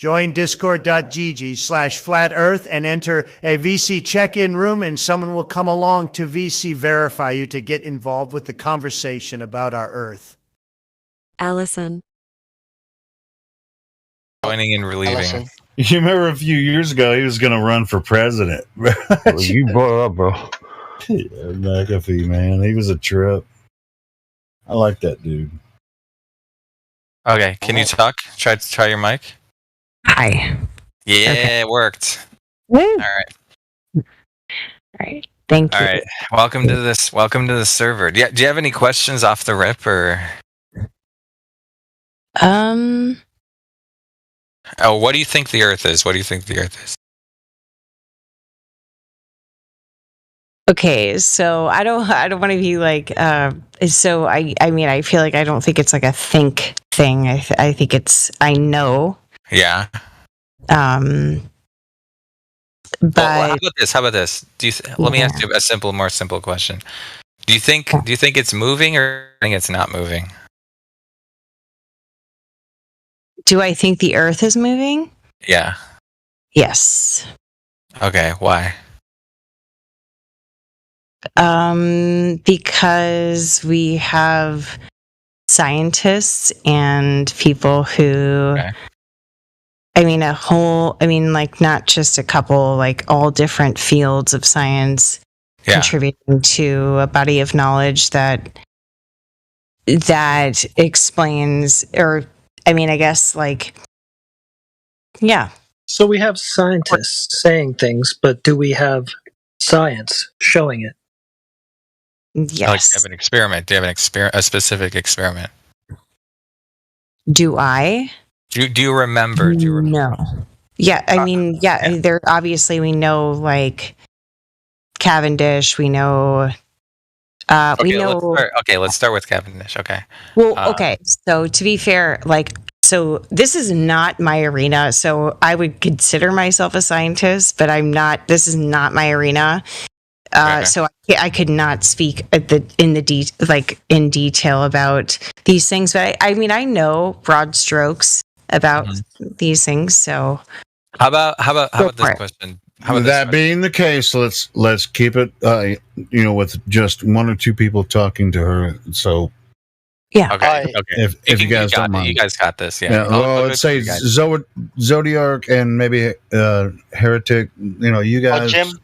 Join discord.gg/flat earth and enter a VC check-in room, and someone will come along to VC verify you to get involved with the conversation about our earth. Allyson. Joining and relieving. Allyson. You remember a few years ago he was going to run for president. Well, you brought it up, bro. Yeah, McAfee, man. He was a trip. I like that dude. Okay, can you talk? Try your mic. Hi. Yeah, Okay. It worked. Woo. All right. All right. Thank you. All right. Welcome to the server. Do you have any questions off the rip or? Oh, what do you think the Earth is? Okay, so I don't want to be like so I mean I feel like I don't think it's like a think thing. I think it's I know. Yeah. But Well, how about this? Let me ask you a more simple question. Do you think it's moving or do you think it's not moving? do I think the Earth is moving? Yeah. Yes. Okay, why? Because we have scientists and people who like not just a couple, like all different fields of science contributing to a body of knowledge that explains, or I mean, I guess like, yeah. So we have scientists saying things, but do we have science showing it? Yes. Like, do you have an experiment? Do you have a specific experiment? Do I? Do you remember? No. Yeah, I mean, there obviously we know like Cavendish. We know. Let's start with Cavendish. Okay. Well, okay. So to be fair, like, so this is not my arena. So I would consider myself a scientist, but I'm not. This is not my arena. So I could not speak in detail about these things. But I mean, I know broad strokes about these things. So how about this question? Being the case, let's keep it, with just one or two people talking to her. So, yeah. Okay. If you guys don't mind, you guys got this. Yeah. Well, let's say Zodiac and maybe Heretic. You guys. Jim.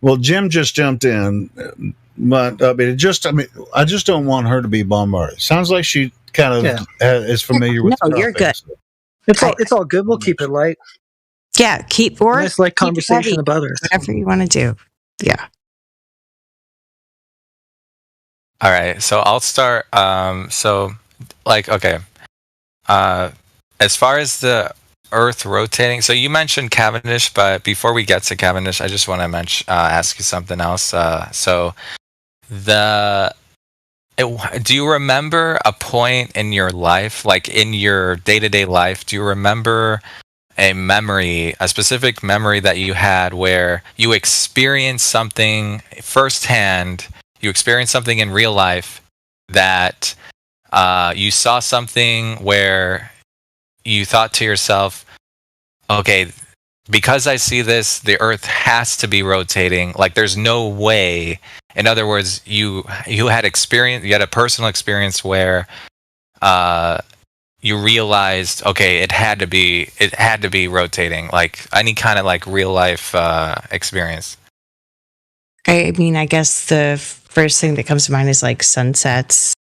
Well, Jim just jumped in, but I just don't want her to be bombarded. Sounds like she kind of is familiar with. No, you're good. It's all good. We'll keep it light. Yeah, nice light conversation about Earth. Whatever you want to do. Yeah. All right, so I'll start. As far as the Earth rotating, so you mentioned Cavendish, but before we get to Cavendish, I just want to ask you something else. Do you remember a point in your life, like in your day-to-day life? Do you remember a specific memory that you had where you experienced something firsthand? You experienced something in real life that you saw something where you thought to yourself, okay, because I see this, the Earth has to be rotating. Like, there's no way. In other words, you had a personal experience where you realized, okay, it had to be rotating. Like any kind of like real life experience. I mean, I guess the first thing that comes to mind is like sunsets.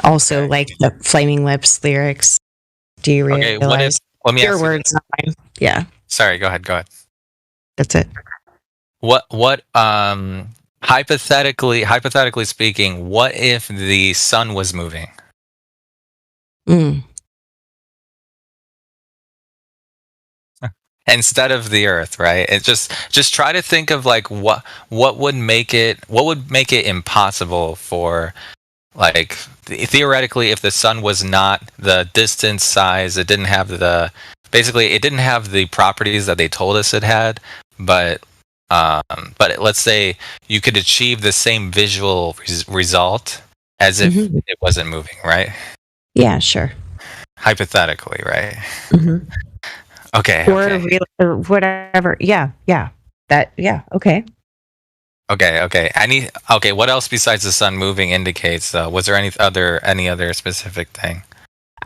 Also, like the Flaming Lips lyrics. Do you realize? Let me your ask words, not mine. Yeah. Sorry, go ahead. That's it. What hypothetically speaking, what if the sun was moving? Instead of the Earth, right? It just try to think of like what would make it impossible for, like, theoretically, if the sun was not the distance, size, it didn't have the properties that they told us it had, but let's say you could achieve the same visual result as if it wasn't moving, right? Yeah, sure. hypothetically, right? Mhm. Okay. Or Okay. real, or whatever. Yeah, yeah. That yeah. Okay. Okay. Okay. Okay. What else besides the sun moving indicates? Was there any other specific thing?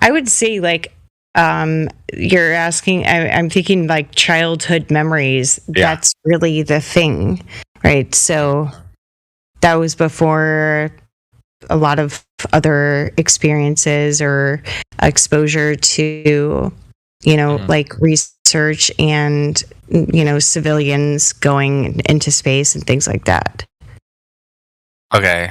I would say like you're asking. I'm thinking like childhood memories. Yeah. That's really the thing, right? So that was before a lot of other experiences or exposure to, like research and, civilians going into space and things like that. Okay.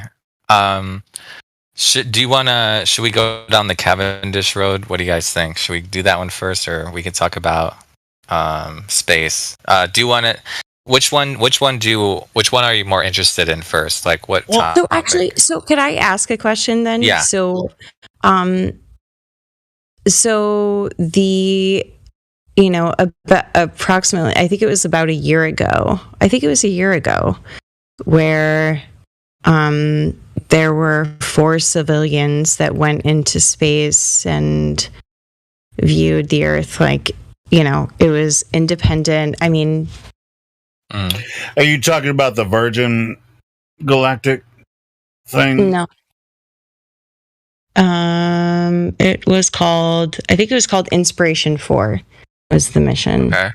Should we go down the Cavendish Road? What do you guys think? Should we do that one first, or we can talk about space? Do you want to? Which one are you more interested in first? Like what So topic? actually, could I ask a question then? Yeah. So, so the, about approximately, I think it was about a year ago. Where there were 4 civilians that went into space and viewed the Earth like, it was independent. I mean, Are you talking about the Virgin Galactic thing? no. It was called, I think it was called Inspiration 4 was the mission. Okay.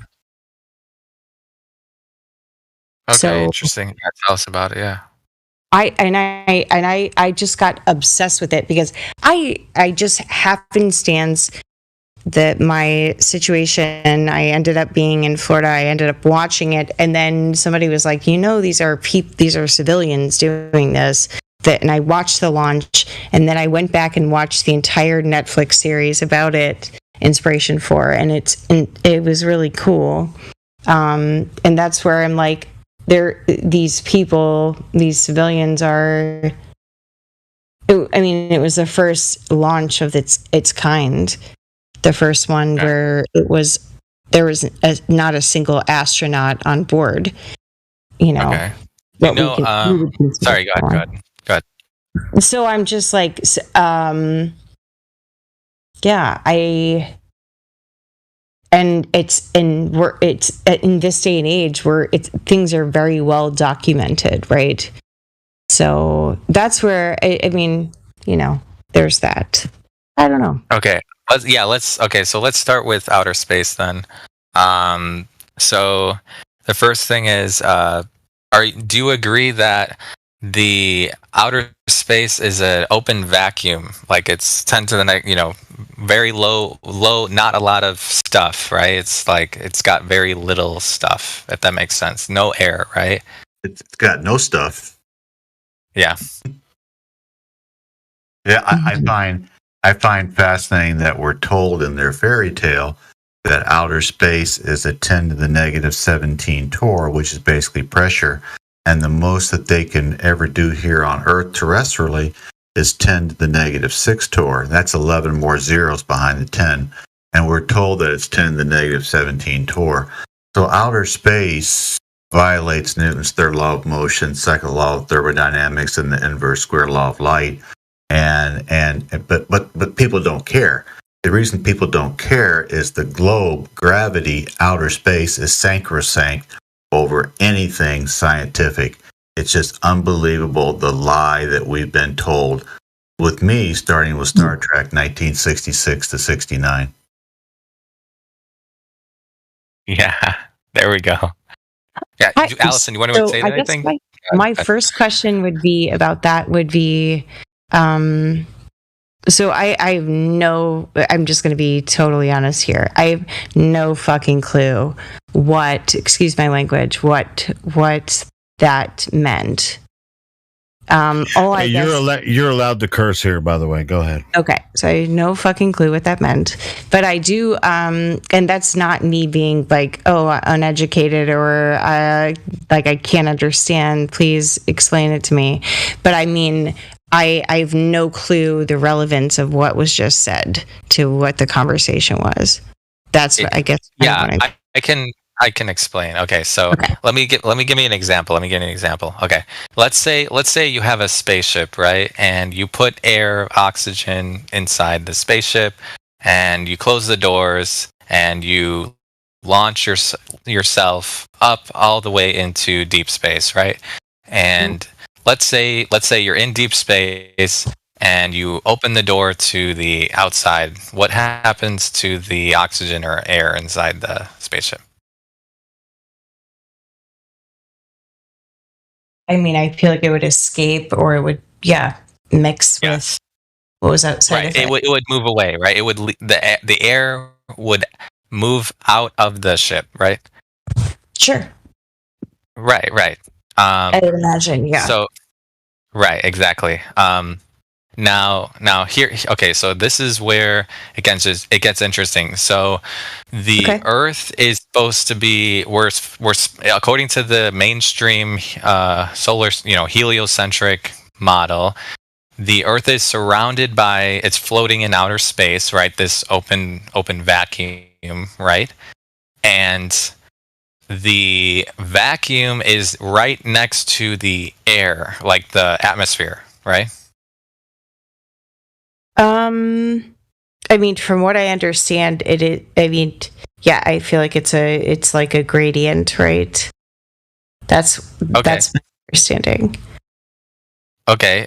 Okay, So- interesting. Yeah, tell us about it. Yeah. I just got obsessed with it because I just happenstance that my situation, I ended up being in Florida. I ended up watching it, and then somebody was like, these are civilians doing this. And I watched the launch, and then I went back and watched the entire Netflix series about it, Inspiration 4, and it was really cool. And that's where I'm like, these civilians are. It was the first launch of its kind. The first one where there was not a single astronaut on board. Okay. Sorry, go ahead. So I'm just like, it's in this day and age where things are very well documented, right? So that's where there's that. I don't know. Okay. So let's start with outer space then. So the first thing is, do you agree that the outer space is an open vacuum? Like it's 10 to the very low, not a lot of stuff, right? It's like it's got very little stuff, if that makes sense. No air, right? It's got no stuff. Yeah. Yeah, I find fascinating that we're told in their fairy tale that outer space is a 10 to the negative 17 torr, which is basically pressure. And the most that they can ever do here on Earth terrestrially is 10 to the negative 6 torr. That's 11 more zeros behind the 10. And we're told that it's 10 to the negative 17 torr. So outer space violates Newton's third law of motion, second law of thermodynamics, and the inverse square law of light. But people don't care. The reason people don't care is the globe, gravity, outer space is sacrosanct over anything scientific. It's just unbelievable, the lie that we've been told. With me, starting with Star Trek 1966 to 69. Yeah. There we go. Yeah, Allison, you want to say anything? My first question would be about that. Would be, so I have no. I'm just going to be totally honest here. I have no fucking clue what. Excuse my language. What that meant. You're allowed to curse here, by the way. Go ahead. Okay, so I have no fucking clue what that meant, but I do, and that's not me being like, uneducated or like I can't understand. Please explain it to me. But I mean, I have no clue the relevance of what was just said to what the conversation was. That's what I guess. Yeah, I can explain. Okay, so let me give me an example. Okay, let's say you have a spaceship, right? And you put air, oxygen inside the spaceship, and you close the doors and you launch yourself up all the way into deep space, right? And let's say you're in deep space and you open the door to the outside. What happens to the oxygen or air inside the spaceship? I mean, I feel like it would escape, or it would, mix with what was outside of Right. it. It would move away, right? It would the air would move out of the ship, right? Sure. Right. I would imagine, yeah. So right, exactly. Now here, okay. So this is where it gets interesting. So the Earth is supposed to be we're according to the mainstream solar, heliocentric model. The Earth is surrounded by, it's floating in outer space, right? This open vacuum, right? And the vacuum is right next to the air, like the atmosphere, right? I mean, from what I understand, I feel like it's like a gradient, right? That's my understanding. Okay,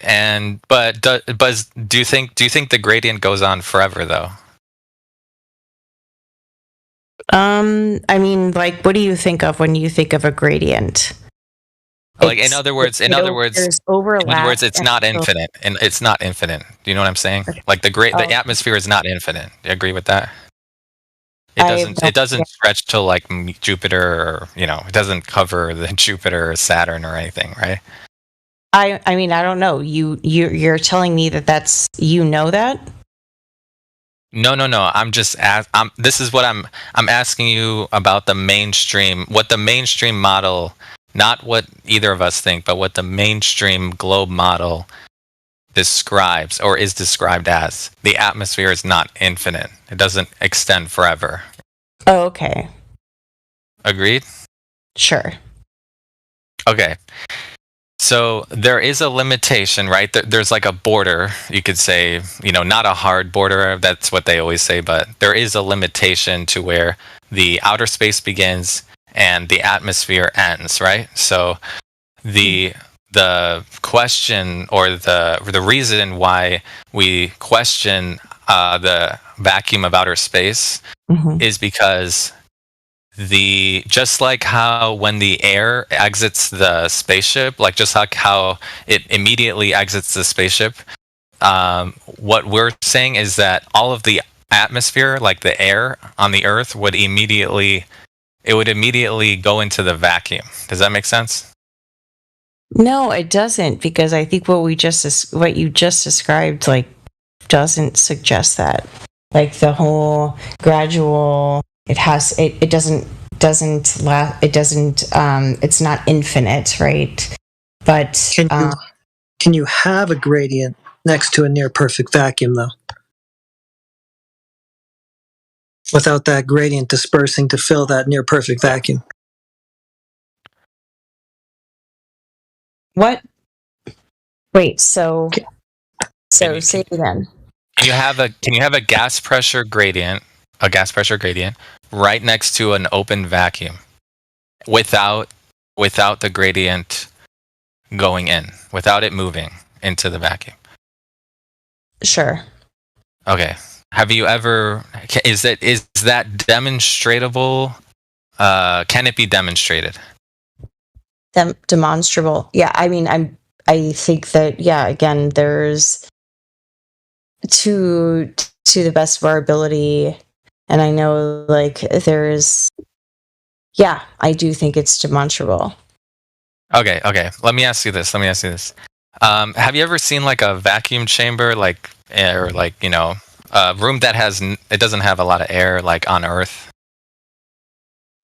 but do you think the gradient goes on forever though? I mean, like, what do you think of when you think of a gradient? Like, in other words, there's overlap. it's not infinite, and it's not infinite. Do you know what I'm saying? Like the atmosphere is not infinite. Do you agree with that? It doesn't stretch to like Jupiter, or it doesn't cover the Jupiter or Saturn or anything, right? I mean, I don't know. You're telling me that's that? No. I'm just this is what I'm asking you about the mainstream. What the mainstream model, not what either of us think, but what the mainstream globe model describes or is described as. The atmosphere is not infinite. It doesn't extend forever. Oh, okay. Agreed? Sure. Okay. So there is a limitation, right? There's like a border, you could say, not a hard border. That's what they always say, but there is a limitation to where the outer space begins and the atmosphere ends, right? So the question, or the reason why we question the vacuum of outer space is because just like how when the air exits the spaceship, like just like how it immediately exits the spaceship, what we're saying is that all of the atmosphere, like the air on the Earth, would immediately go into the vacuum. Does that make sense? No, it doesn't, because I think what you just described, like, doesn't suggest that. Like, the whole gradual, it doesn't last, it's not infinite, right? But can you have a gradient next to a near perfect vacuum, though, without that gradient dispersing to fill that near perfect vacuum? What? Wait, so say it again. Can you have a gas pressure gradient right next to an open vacuum without the gradient going in, without it moving into the vacuum? Sure. Okay. Have you ever, is that demonstratable? Can it be demonstrated? Demonstrable. Yeah, I mean, I think that, again, there's to the best of our ability, and I know, like, there's, I do think it's demonstrable. Okay. Let me ask you this. Have you ever seen like a vacuum chamber, like, or like, a room that it doesn't have a lot of air, like on Earth?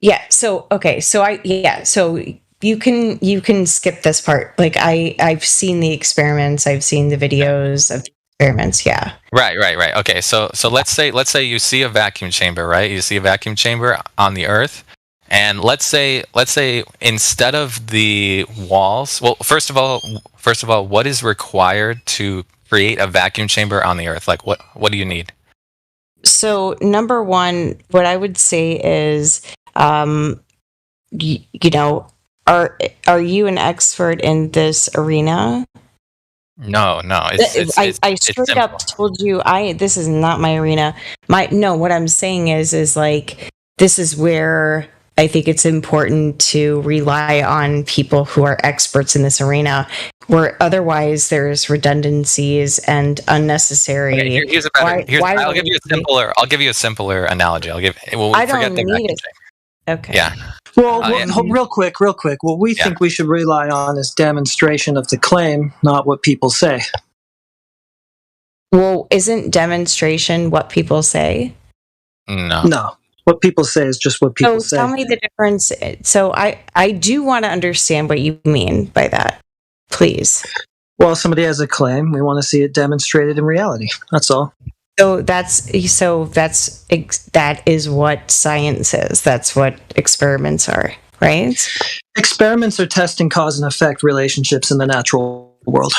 Yeah. So okay. So So you can skip this part. Like, I've seen the experiments. I've seen the videos of the experiments. Yeah. Right. Okay. So let's say you see a vacuum chamber, right? You see a vacuum chamber on the Earth, and let's say instead of the walls, well, first of all, what is required to create a vacuum chamber on the Earth? Like, what do you need? So number one, what I would say is, you know, are you an expert in this arena? No, I it's straight up simple. told you this is not my arena. What I'm saying is like this is where I think it's important to rely on people who are experts in this arena, where otherwise there's redundancies and unnecessary. Okay, here's a better. I'll give you a simpler analogy. We'll I forget don't the need vacuum it. chamber. Okay. Yeah. Well, Yeah. real quick. What we Yeah. think we should rely on is demonstration of the claim, not what people say. Well, isn't demonstration what people say? No. No, what people say is just what people So tell say. me the difference. So I do want to understand what you mean by that, please. Well, somebody has a claim. We want to see it demonstrated in reality. That's all. That is what science is. That's what experiments are, right? Experiments are testing cause and effect relationships in the natural world.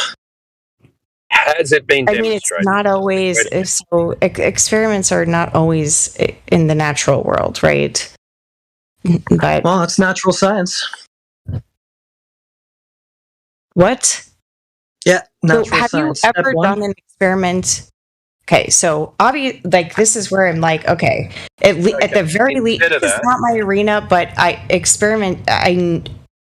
Has it been I mean, it's demonstrated? not always so. Experiments are not always in the natural world, right? But Well, it's natural science. what? Yeah, natural So have science. you Step ever one. done an experiment? Okay, so obvious, like this is where I'm like, okay, at the very least, consider this is that. not my arena, but I experiment. I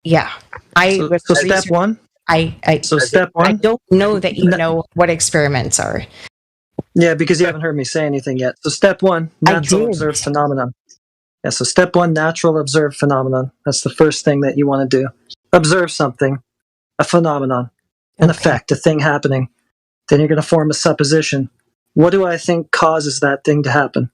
So, was so a step researcher. one. I So step I one. don't know that you know what experiments are. Yeah, because you haven't heard me say anything yet. So step one, I natural did. observed phenomenon. Yeah, so step one, natural observed phenomenon. That's the first thing that you want to do. Observe something, a phenomenon, an Okay. effect, a thing happening. Then you're going to form a supposition. What do I think causes that thing to happen?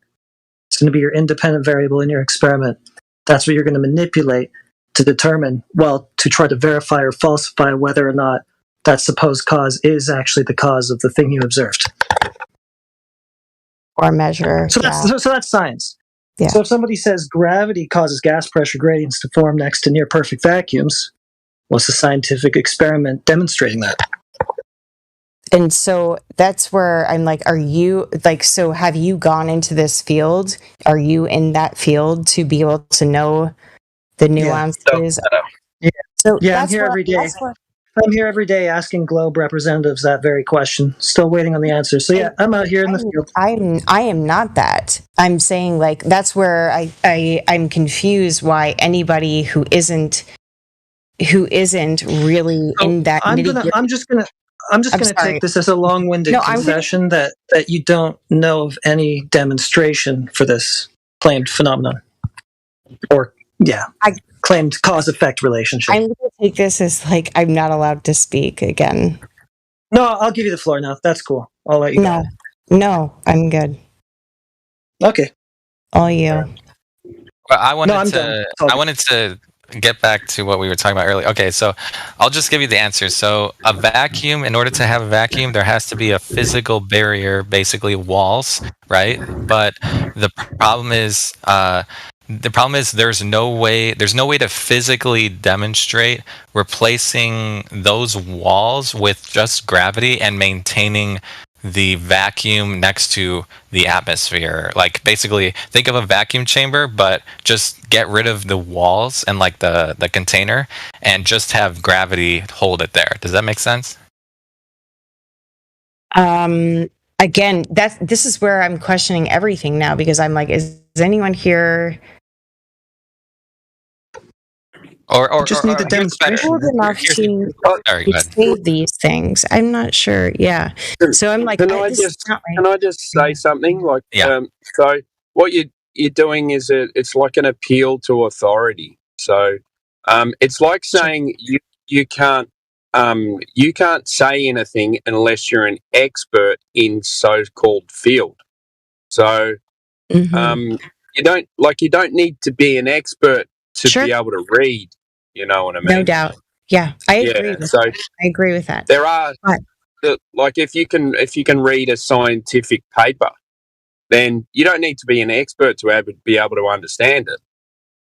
It's going to be your independent variable in your experiment. That's what you're going to manipulate to determine, well, to try to verify or falsify whether or not that supposed cause is actually the cause of the thing you observed. Or measure. So Yeah. that's science. Yeah. So if somebody says gravity causes gas pressure gradients to form next to near perfect vacuums, what's the scientific experiment demonstrating that? And so that's where I'm like, are you like, so have you gone into this field? Are you in that field to be able to know the nuances? Yeah. So Yeah, I'm that's here where, every day. that's where I'm here every day asking Globe representatives that very question. Still waiting on the answer. So yeah, I'm out here in the field. I am not that. I'm saying like that's where I'm confused why anybody who isn't really in that I'm just gonna sorry. take this as a long-winded No, I'm gonna- concession that you don't know of any demonstration for this claimed phenomenon, or claimed cause-effect relationship. I'm going to take this as like I'm not allowed to speak again. No, I'll give you the floor now. That's cool. I'll let you go. No, I'm good. Okay. All you. But I wanted I'm to. done. It's all I good. wanted to get back to what we were talking about earlier. Okay, so I'll just give you the answer. So a vacuum, in order to have a vacuum, there has to be a physical barrier, basically walls, right? But the problem is, there's no way to physically demonstrate replacing those walls with just gravity and maintaining the vacuum next to the atmosphere. Like basically think of a vacuum chamber, but just get rid of the walls and like the container and just have gravity hold it there. Does that make sense? Again, this is where I'm questioning everything now because I'm like, is anyone here Or just need the here's better. demonstration. old enough to Sorry, go ahead. say these things? I'm not sure. Yeah. So I'm like, Can this is not right. can I just say something? Like, Yeah. So what you're doing is it's like an appeal to authority. So, it's like saying you can't say anything unless you're an expert in so-called field. So, Mhm. you don't need to be an expert to Sure. be able to read. You know what I mean? No doubt. Yeah, I agree. Yeah. With So that. I agree with that. there are But- like if you can read a scientific paper, then you don't need to be an expert to be able to understand it.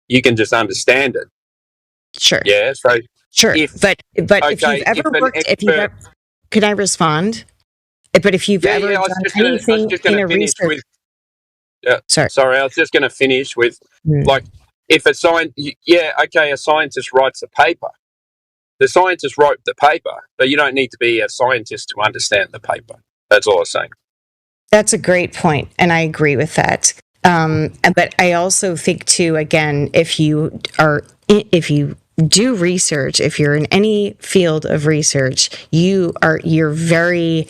You can just understand it. Sure. Yeah. So Sure. But if you've ever worked, can I respond? But if you've ever I was done just anything going in to a finish research, with. Sorry. I was just going to finish with, Mm. like, if a scientist writes a paper. The scientist wrote the paper, but you don't need to be a scientist to understand the paper. That's all I'm saying. That's a great point, and I agree with that. But I also think too, again, if you do research, if you're in any field of research, you're very,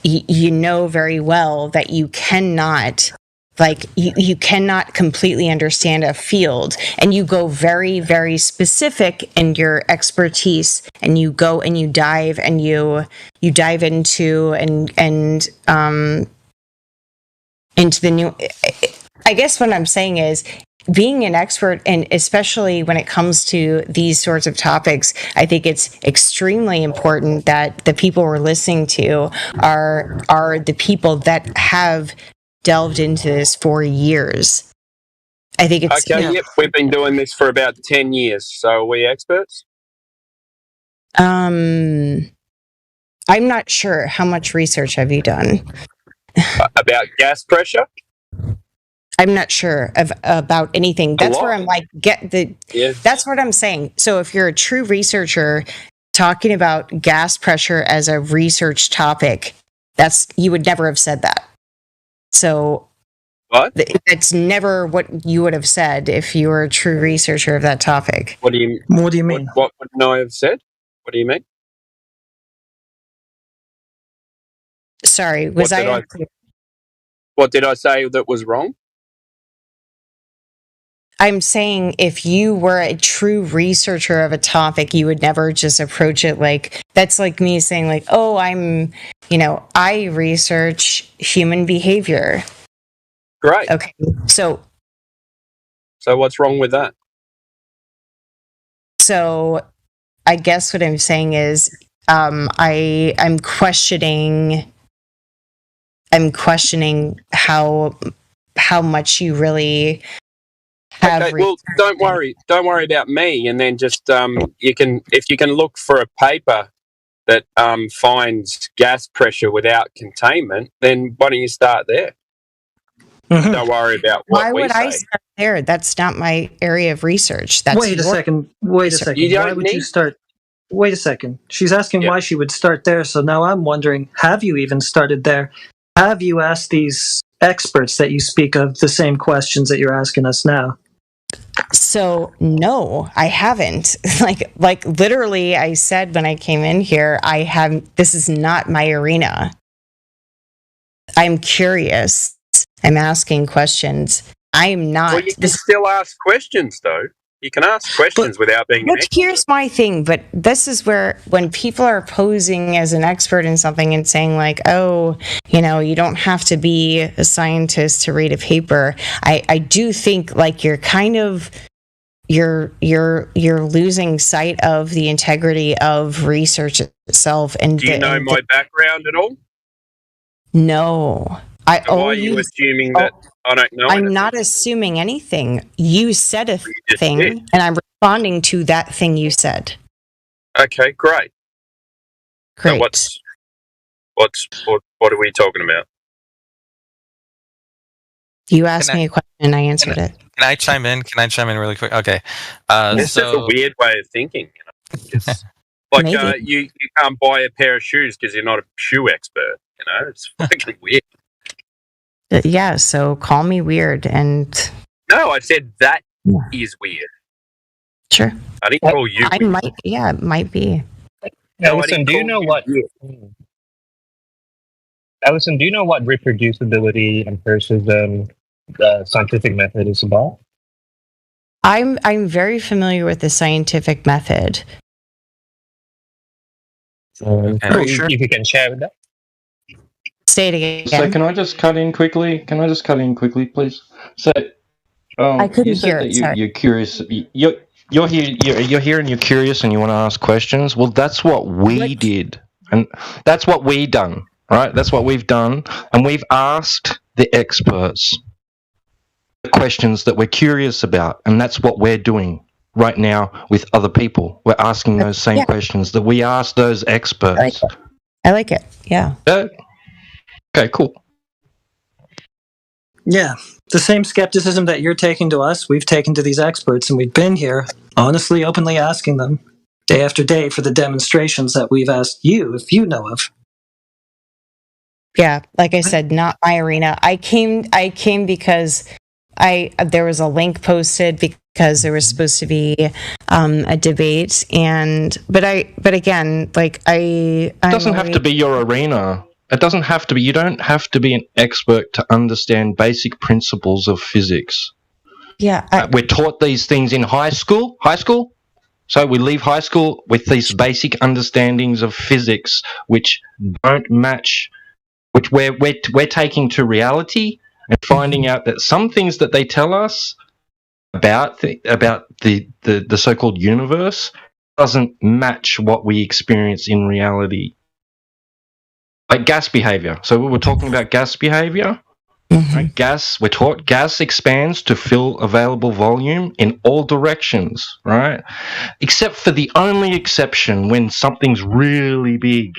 you know very well that you cannot, like, you cannot completely understand a field, and you go very, very specific in your expertise, and you go and you dive and you dive into into the new. I guess what I'm saying is, being an expert, and especially when it comes to these sorts of topics, I think it's extremely important that the people we're listening to are the people that have delved into this for years. I think it's Okay, yep, we've been doing this for about 10 years, so are we experts? I'm not sure. How much research have you done? About gas pressure? I'm not sure about anything. That's where I'm like, that's what I'm saying. So if you're a true researcher talking about gas pressure as a research topic, you would never have said that. So what? That's never what you would have said if you were a true researcher of that topic. What do you mean? What would I have said? What do you mean? Sorry, what did I say that was wrong? I'm saying if you were a true researcher of a topic, you would never just approach it like, that's like me saying like, oh, I research human behavior. Great. Okay. So what's wrong with that? So I guess what I'm saying is, I'm questioning how much you really have. Okay, well, don't worry about me, and then just if you can look for a paper that finds gas pressure without containment, then why don't you start there? Mm-hmm. Don't worry about what Why we would say. I start there? That's not my area of research. Wait a second. Why would you start? Wait a second. She's asking why she would start there. So now I'm wondering, have you even started there? Have you asked these experts that you speak of the same questions that you're asking us now? So no, I haven't. Like literally, I said when I came in here, this is not my arena. I'm curious. I'm asking questions. I'm not. Well, you can still ask questions, though. You can ask questions without being an expert. Here's my thing, but this is where, when people are posing as an expert in something and saying like, oh, you don't have to be a scientist to read a paper, I do think like you're kind of, you're losing sight of the integrity of research itself. And do you know my background at all? No. Why are you assuming that I don't know? I'm not assuming anything. You said a thing, and I'm responding to that thing you said. Okay, great. Great. So what are we talking about? You asked me a question, and I answered it. Can I chime in? Really quick? Okay. It's just a weird way of thinking. It's like you can't buy a pair of shoes because you're not a shoe expert. It's fucking weird. Yeah, so call me weird. And no, I said that is weird. Sure. I didn't call you weird. It might be. Allyson, do you know what reproducibility versus the scientific method is about? I'm very familiar with the scientific method. If you can share with that. Say it again. So can I just cut in quickly? Please? So I couldn't you said hear that you're curious. You're here and you're curious and you want to ask questions. Well, that's what we did, and that's what we done. Right? That's what we've done, and we've asked the experts the questions that we're curious about, and that's what we're doing right now with other people. We're asking those same questions that we asked those experts. I like it. Yeah. Okay, cool. Yeah, the same skepticism that you're taking to us, we've taken to these experts, and we've been here, honestly, openly asking them day after day for the demonstrations that we've asked you if you know of. Yeah, like I said, not my arena. I came because there was a link posted because there was supposed to be a debate, but again, like It doesn't have to be your arena. It doesn't have to be. You don't have to be an expert to understand basic principles of physics. Yeah, we're taught these things in high school. So we leave high school with these basic understandings of physics, which don't match, which we're taking to reality and finding out that some things that they tell us about the so-called universe doesn't match what we experience in reality. Like gas behavior. So we were talking about gas behavior. Right? We're taught gas expands to fill available volume in all directions, right? Except for the only exception when something's really big.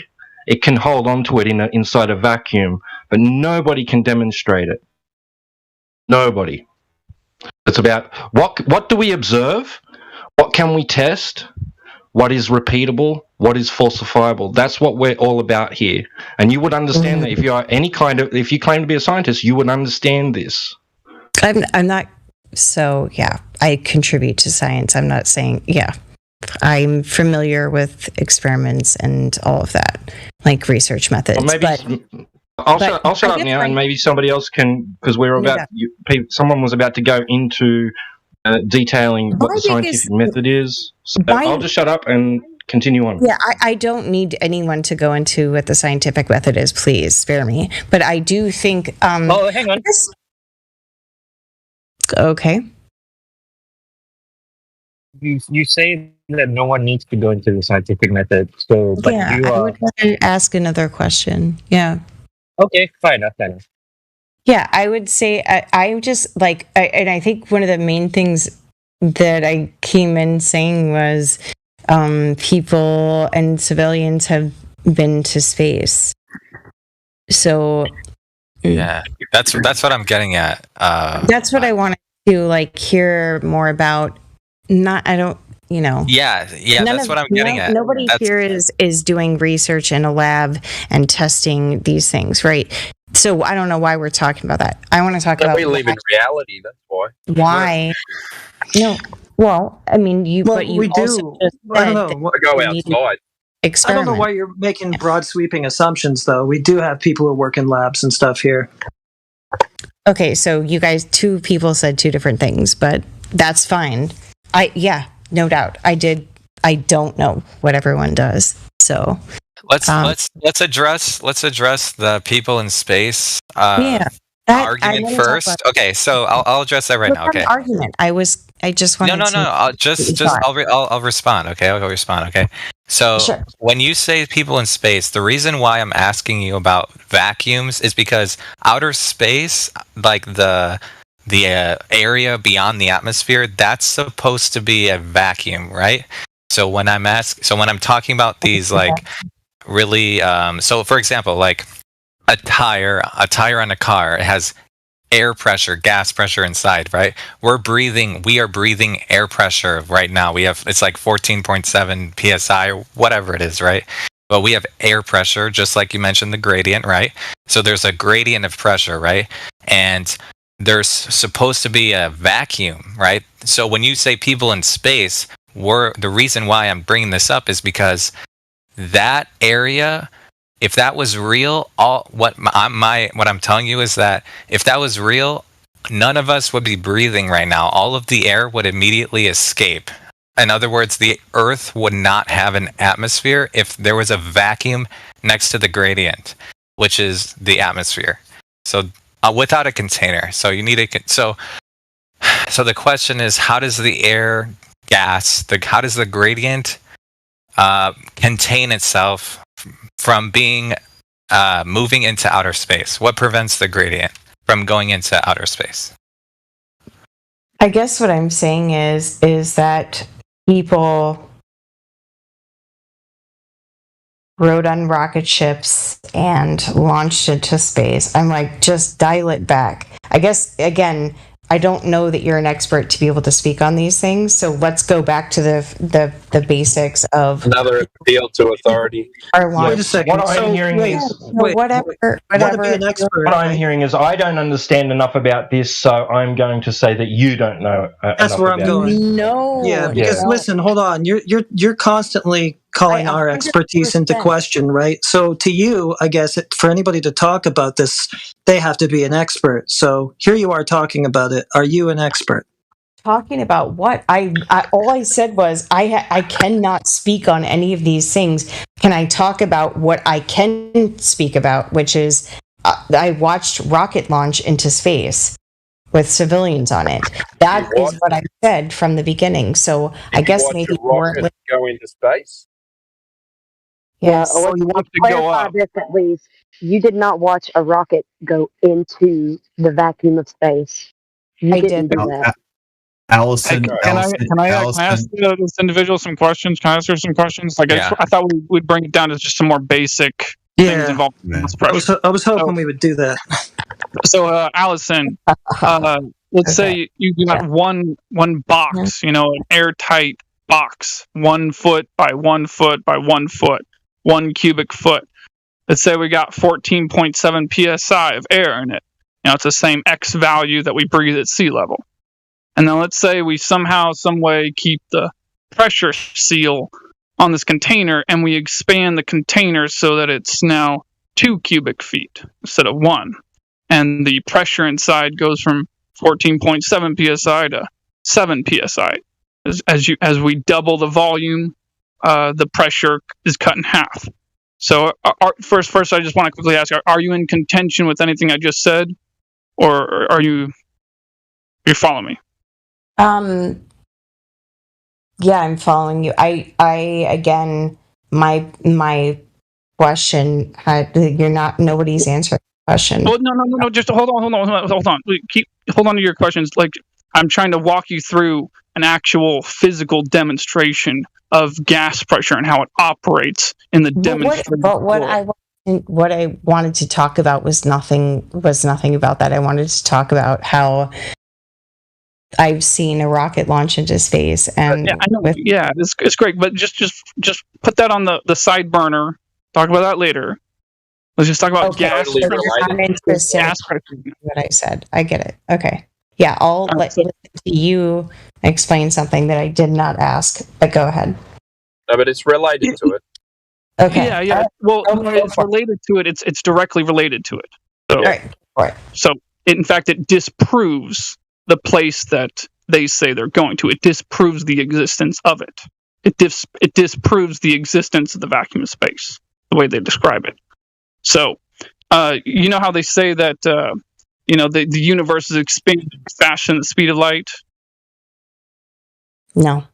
It can hold onto it inside a vacuum, but nobody can demonstrate it. Nobody. It's about what do we observe? What can we test? What is repeatable? What is falsifiable? That's what we're all about here. And you would understand that if you are if you claim to be a scientist, you would understand this. I'm not. So yeah, I contribute to science. I'm not saying I'm familiar with experiments and all of that, like research methods. Well, maybe I'll shut up now, and maybe somebody else can, because we're about. Someone was about to go into detailing what the scientific method is. So I'll just shut up and continue on. Yeah, I don't need anyone to go into what the scientific method is. Please spare me. But I do think. Oh, hang on. Okay. You say that no one needs to go into the scientific method. So, but yeah, you I would want to ask another question. Yeah. Okay, fine enough. Yeah, I would say I just like, and I think one of the main things that I came in saying was people and civilians have been to space. So yeah, that's what I'm getting at. That's what I wanted to like hear more about. I don't. Yeah, that's what I'm getting at. Nobody here is doing research in a lab and testing these things, right? So I don't know why we're talking about that. I want to talk about. We live in reality. That's why. Why? No. Well, I mean, but you we also do. just I don't know. Go outside. I don't know why you're making broad sweeping assumptions, though. We do have people who work in labs and stuff here. Okay, so you guys, two people said two different things, but that's fine. No doubt. I don't know what everyone does. So let's address the people in space argument first. Okay, so I'll address that right now. Okay. Argument. I just wanted No. I'll respond. Okay, I'll respond. Okay. So sure. When you say people in space, the reason why I'm asking you about vacuums is because outer space, like the area beyond the atmosphere, that's supposed to be a vacuum, right? So when I'm talking about these like really so for example, like a tire on a car, it has air pressure, gas pressure inside, right? We are breathing air pressure right now. It's like 14.7 psi, whatever it is, right? But we have air pressure, just like you mentioned the gradient, right? So there's a gradient of pressure, right? And there's supposed to be a vacuum, right? So when you say people in space, the reason why I'm bringing this up is because that area, if that was real, what I'm telling you is that if that was real, none of us would be breathing right now. All of the air would immediately escape. In other words, the Earth would not have an atmosphere if there was a vacuum next to the gradient, which is the atmosphere. So without a container, so you need so the question is, how does the air gas, how does the gradient contain itself from being moving into outer space? What prevents the gradient from going into outer space? I guess what I'm saying is that people rode on rocket ships and launched into space. I'm like, just dial it back. I guess, again, I don't know that you're an expert to be able to speak on these things. So let's go back to the basics of Another appeal to authority. our launch. Wait a second. What I'm hearing wait, is wait, whatever. to be an expert. what I'm hearing is I don't understand enough about this, so I'm going to say that you don't know That's enough where I'm about going. this. No. Yeah, because no. listen, hold on. You're constantly calling our expertise into 100%. question, right? So to you, I guess for anybody to talk about this, they have to be an expert. So here you are talking about it. Are you an expert? Talking about what? I all I said was I cannot speak on any of these things. Can I talk about what I can speak about, which is I watched rocket launch into space with civilians on it. That You is what I said from the beginning. So I Did you guess watch maybe a rocket go into space? yes. Yeah, let's clarify this at least. You did not watch a rocket go into the vacuum of space. You I didn't did. do that. Allison, Can I ask this individual some questions? Can I ask her some questions? Like Yeah. I thought we'd bring it down to just some more basic things Yeah, involved in mass pressure. I was hoping we would do that. So, Allison, let's say you got one box, an airtight box, 1 foot by 1 foot by 1 foot, 1 cubic foot. Let's say we got 14.7 psi of air in it. It's the same X value that we breathe at sea level. And then let's say we somehow, some way keep the pressure seal on this container and we expand the container so that it's now 2 cubic feet instead of 1. And the pressure inside goes from 14.7 psi to 7 psi. As we double the volume, the pressure is cut in half. So first, I just want to quickly ask: Are you in contention with anything I just said, or are you following me? Yeah, I'm following you. I again, my question you're not, nobody's answering the question. Well, no. Just hold on. Hold on to your questions. Like, I'm trying to walk you through an actual physical demonstration of gas pressure and how it operates in the demonstration. But what I wanted to talk about was nothing about that. I wanted to talk about how I've seen a rocket launch into space, and I know. It's great, but just put that on the side burner. Talk about that later. Let's just talk about gas. So I'm interested gas pressure. in what I said. I get it. Okay. Yeah, I'll let you explain something that I did not ask, but go ahead. No, but it's related to it. Okay. Yeah. Well, it's related to it. It's directly related to it. So, all right. So, in fact, it disproves the place that they say they're going to. It disproves the existence of it. It disproves the existence of the vacuum of space, the way they describe it. So, you know how they say that the universe is expanding faster than the speed of light? No.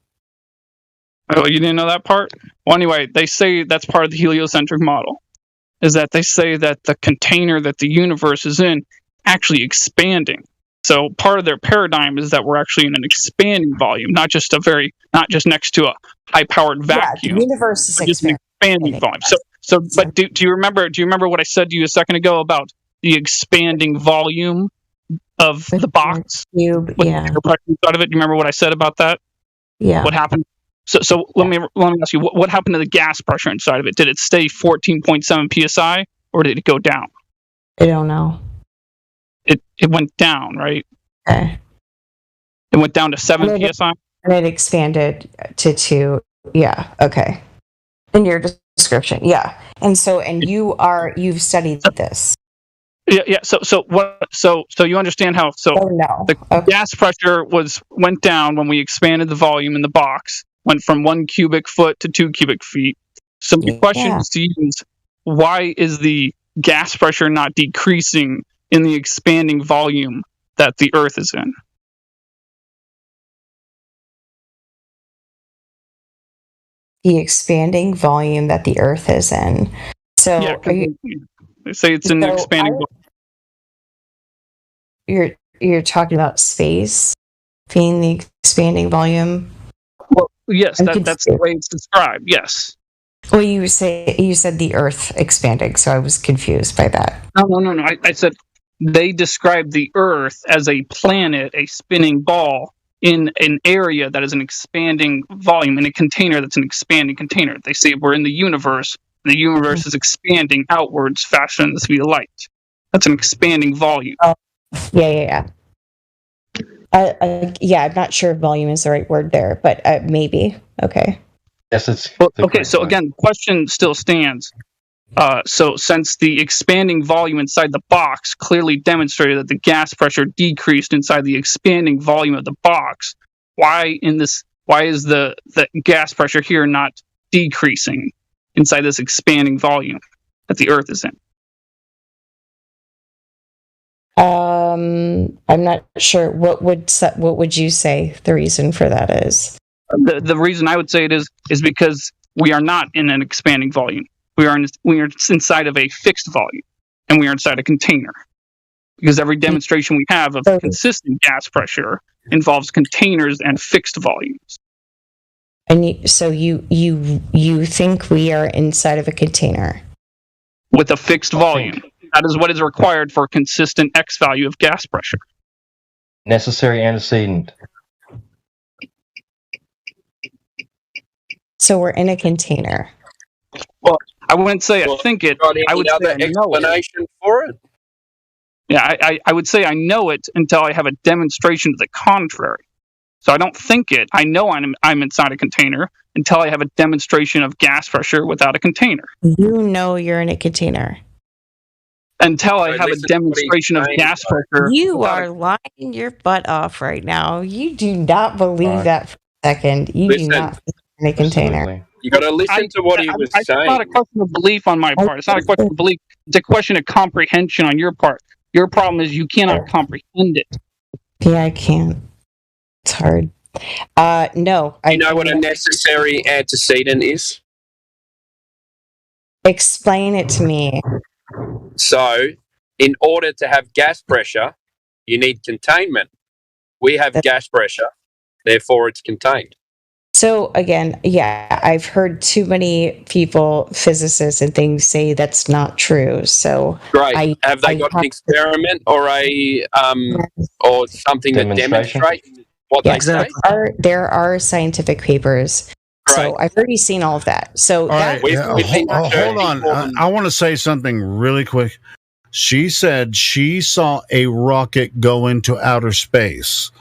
Oh, you didn't know that part? Well, anyway, they say that's part of the heliocentric model, is that they say that the container that the universe is in actually expanding. So part of their paradigm is that we're actually in an expanding volume, not just next to a high-powered vacuum. Yeah, the universe is expanding volume. But do you remember what I said to you a second ago about the expanding volume of the box? Cube, yeah. The pressure inside of it. Do you remember what I said about that? Yeah. What happened? So let me ask you, what happened to the gas pressure inside of it? Did it stay 14.7 psi, or did it go down? I don't know. It went down, right? Okay. It went down to 7 psi? And it expanded to 2. Yeah, okay. In your description, yeah. And you've studied this. Yeah. So you understand how the gas pressure went down when we expanded the volume in the box, went from 1 cubic foot to 2 cubic feet. So my question is to you is, why is the gas pressure not decreasing in the expanding volume that the Earth is in? The expanding volume that the Earth is in. So they say it's in the expanding volume. You're talking about space being the expanding volume? Well, yes, that's the way it's described, yes. Well, you said the Earth expanding, so I was confused by that. No. I said they describe the Earth as a planet, a spinning ball in an area that is an expanding volume, in a container that's an expanding container. They say we're in the universe, and the universe is expanding outwards faster than the speed of light. That's an expanding volume. Oh, yeah. Yeah, I'm not sure if volume is the right word there, but maybe. Okay. Yes, it's okay. So again, the question still stands. So since the expanding volume inside the box clearly demonstrated that the gas pressure decreased inside the expanding volume of the box, why is the gas pressure here not decreasing inside this expanding volume that the Earth is in? I'm not sure. What would you say the reason for that is? The reason I would say it is because we are not in an expanding volume. We are inside of a fixed volume, and we are inside a container. Because every demonstration we have of consistent gas pressure involves containers and fixed volumes. And you think we are inside of a container with a fixed volume? That is what is required for a consistent X value of gas pressure. Necessary antecedent. So we're in a container. Well, I wouldn't say I think it. I would say I know explanation for it. Yeah, I would say I know it until I have a demonstration to the contrary. So I don't think it. I know I'm inside a container until I have a demonstration of gas pressure without a container. You know you're in a container. Until I have a demonstration of gas pressure. You are lying your butt off right now. You do not believe that for a second. You do not think you're in a container. You got to listen to what he was saying. It's not a question of belief on my part. It's not a question of belief. It's a question of comprehension on your part. Your problem is you cannot comprehend it. Yeah, I can't. It's hard. No. You know what a necessary antecedent is? Explain it to me. So, in order to have gas pressure, you need containment. We have gas pressure, therefore it's contained. So again, yeah, I've heard too many people, physicists and things, say that's not true. So great. Have they got an experiment or a or something that demonstrates what they say? There are scientific papers. Great. So I've already seen all of that. So hold on. I want to say something really quick. She said she saw a rocket go into outer space.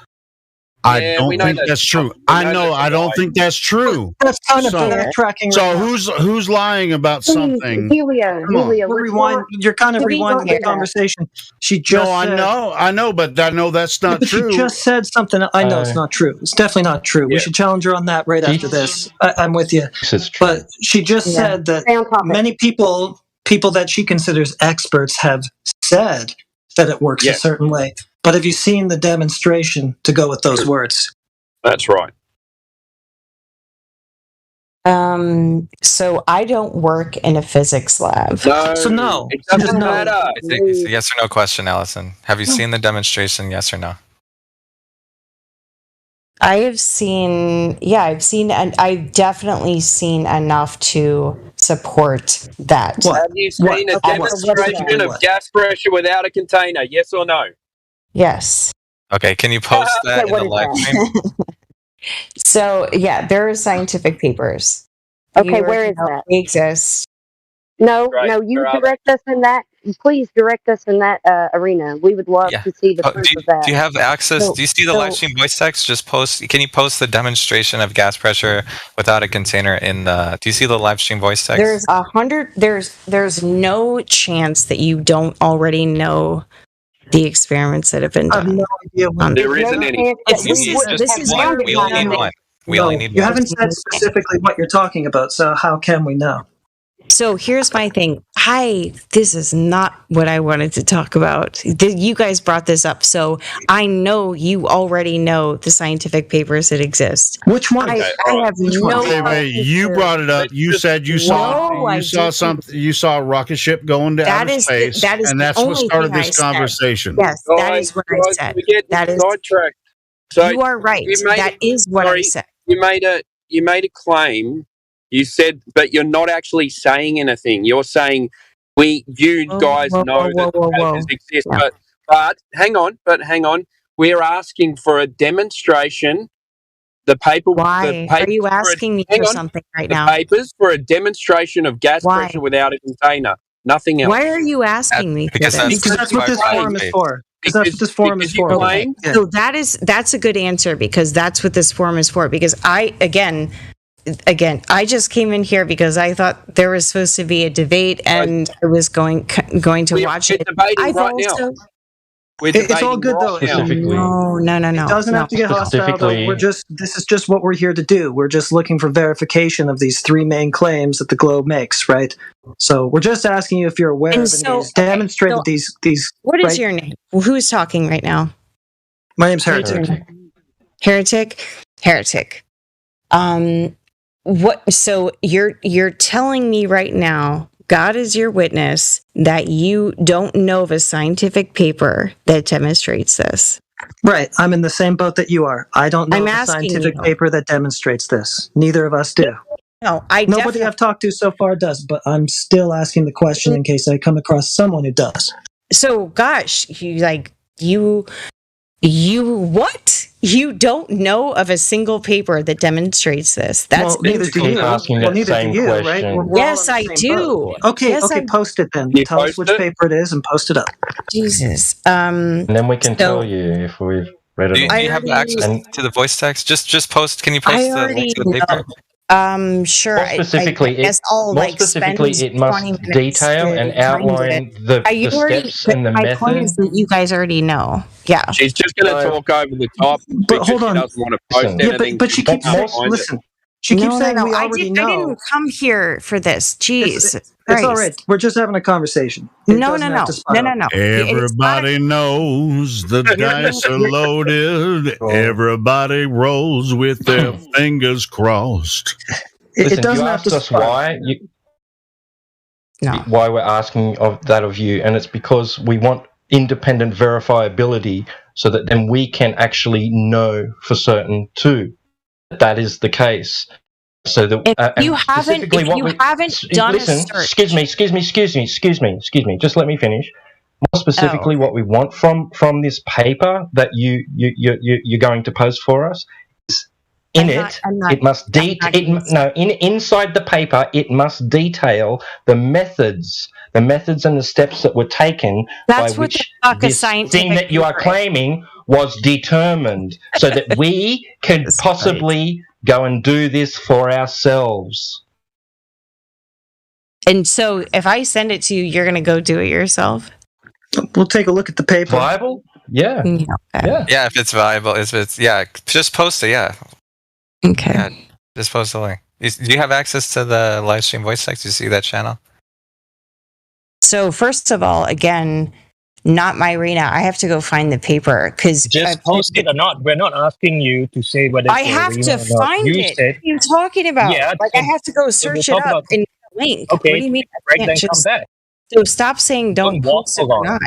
I don't think that's true. I don't think that's true. That's kind of backtracking. So who's lying about something? Julia, rewind. You're kind of rewinding the conversation. She just I know, but I know that's not true. She just said something. I know it's not true. It's definitely not true. We should challenge her on that right after this. I'm with you. But she just said that many people that she considers experts have said that it works a certain way. But have you seen the demonstration to go with those words? That's right. So I don't work in a physics lab. No, it doesn't matter. I think it's a yes or no question, Allison. Have you seen the demonstration? Yes or no? I've definitely seen enough to support that. What? Have you seen a demonstration of gas pressure without a container? Yes or no? Yes. Okay, can you post that in the live stream? So, yeah, there are scientific papers. Okay, where is that? They exist. No, you direct us in that. Please direct us in that arena. We would love to see the proof of that. Do you have access? Do you see the live stream voice text? Just post. Can you post the demonstration of gas pressure without a container in the? Do you see the live stream voice text? There's 100. There's no chance that you don't already know the experiments that have been done. I have no idea. There isn't any. We only need one. We only need one. You haven't said specifically what you're talking about, so how can we know? So here's my thing. This is not what I wanted to talk about. You guys brought this up, so I know you already know the scientific papers that exist. Which one? I have no. Wait, you brought it up. You said you saw something. You saw a rocket ship going to outer space, and that's what started this conversation. Yes, that is what I said. That is sidetracked. So you are right. That is what I said. You made a claim You said, but you're not actually saying anything. You're saying you guys know that the papers exist, Yeah. but hang on. We're asking for a demonstration. The paper. Why The are you papers asking me for something right the now? papers for a demonstration of gas Why? pressure without a container. Nothing else. Why are you asking me for Because this? Because that's what this forum is for. Because that's what this forum is for. Okay. So that's a good answer, because that's what this forum is for. Because I just came in here because I thought there was supposed to be a debate, and I was going to watch it. Debating right now. It's all good though. No. It doesn't have to get hostile though. This is just what we're here to do. We're just looking for verification of these three main claims that the globe makes, right? So we're just asking you if you're aware of any of these demonstrated these. What is your name? Who's talking right now? My name's Heretic. Heretic. What? So you're telling me right now, God is your witness, that you don't know of a scientific paper that demonstrates this. Right. I'm in the same boat that you are. I don't know I'm of a asking scientific you. paper that demonstrates this. Neither of us do. No, Nobody I've talked to so far does, but I'm still asking the question in case I come across someone who does. So, gosh, you what? You don't know of a single paper that demonstrates this. That's neither do you. Neither do you, right? Yes, I do. Okay, Yes, okay, post it then. Tell us which paper it is and post it up. Jesus. And then we can tell you if we've read Do it. you have access to the voice text? Just post. Can you post I the already link to the paper? Sure. More specifically, it must detail and outline the steps and the my point is method. that you guys already know. Yeah. She's just going to talk over the top because hold on. she doesn't want to post anything. But she keeps saying, listen. She keeps saying we already know. I didn't come here for this. Jeez. It's all right. We're just having a conversation. No. Everybody knows the dice are loaded. Everybody rolls with their fingers crossed. Listen, you asked us why we're asking of you, and it's because we want independent verifiability so that then we can actually know for certain too that is the case. So that if you haven't done listen, a search. Excuse me. Just let me finish. More specifically, what we want from this paper that you're going to post for us is inside the paper it must detail the methods and the steps that were taken by which this thing that you are claiming was determined, so that we can possibly go and do this for ourselves. And so if I send it to you, you're going to go do it yourself? We'll take a look at the paper. Viable? Yeah. Yeah, if it's viable. Just post it, yeah. Okay. Yeah, just post the link. Do you have access to the live stream voice text? Do you see that channel? So first of all, again, not my arena. I have to go find the paper because just post it or not. We're not asking you to say whether I have to find it. What are you talking about? Yeah, I have to go search it up in the link. Okay. What do you mean? Right, then come back. So stop saying don't post it or not.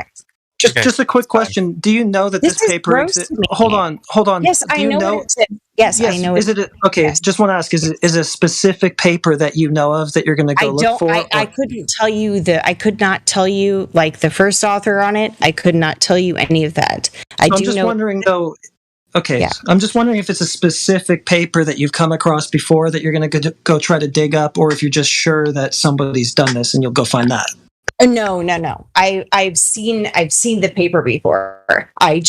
Just a quick question. Do you know that this paper exists? Hold on. Yes, I know. Yes, I know. Is it okay? Yes. Just want to ask: is it a specific paper that you know of that you're going to go look for? I couldn't tell you I could not tell you like the first author on it. I could not tell you any of that. I'm just wondering though. Okay, yeah. I'm just wondering if it's a specific paper that you've come across before that you're going to go try to dig up, or if you're just sure that somebody's done this and you'll go find that. No. I've seen the paper before. I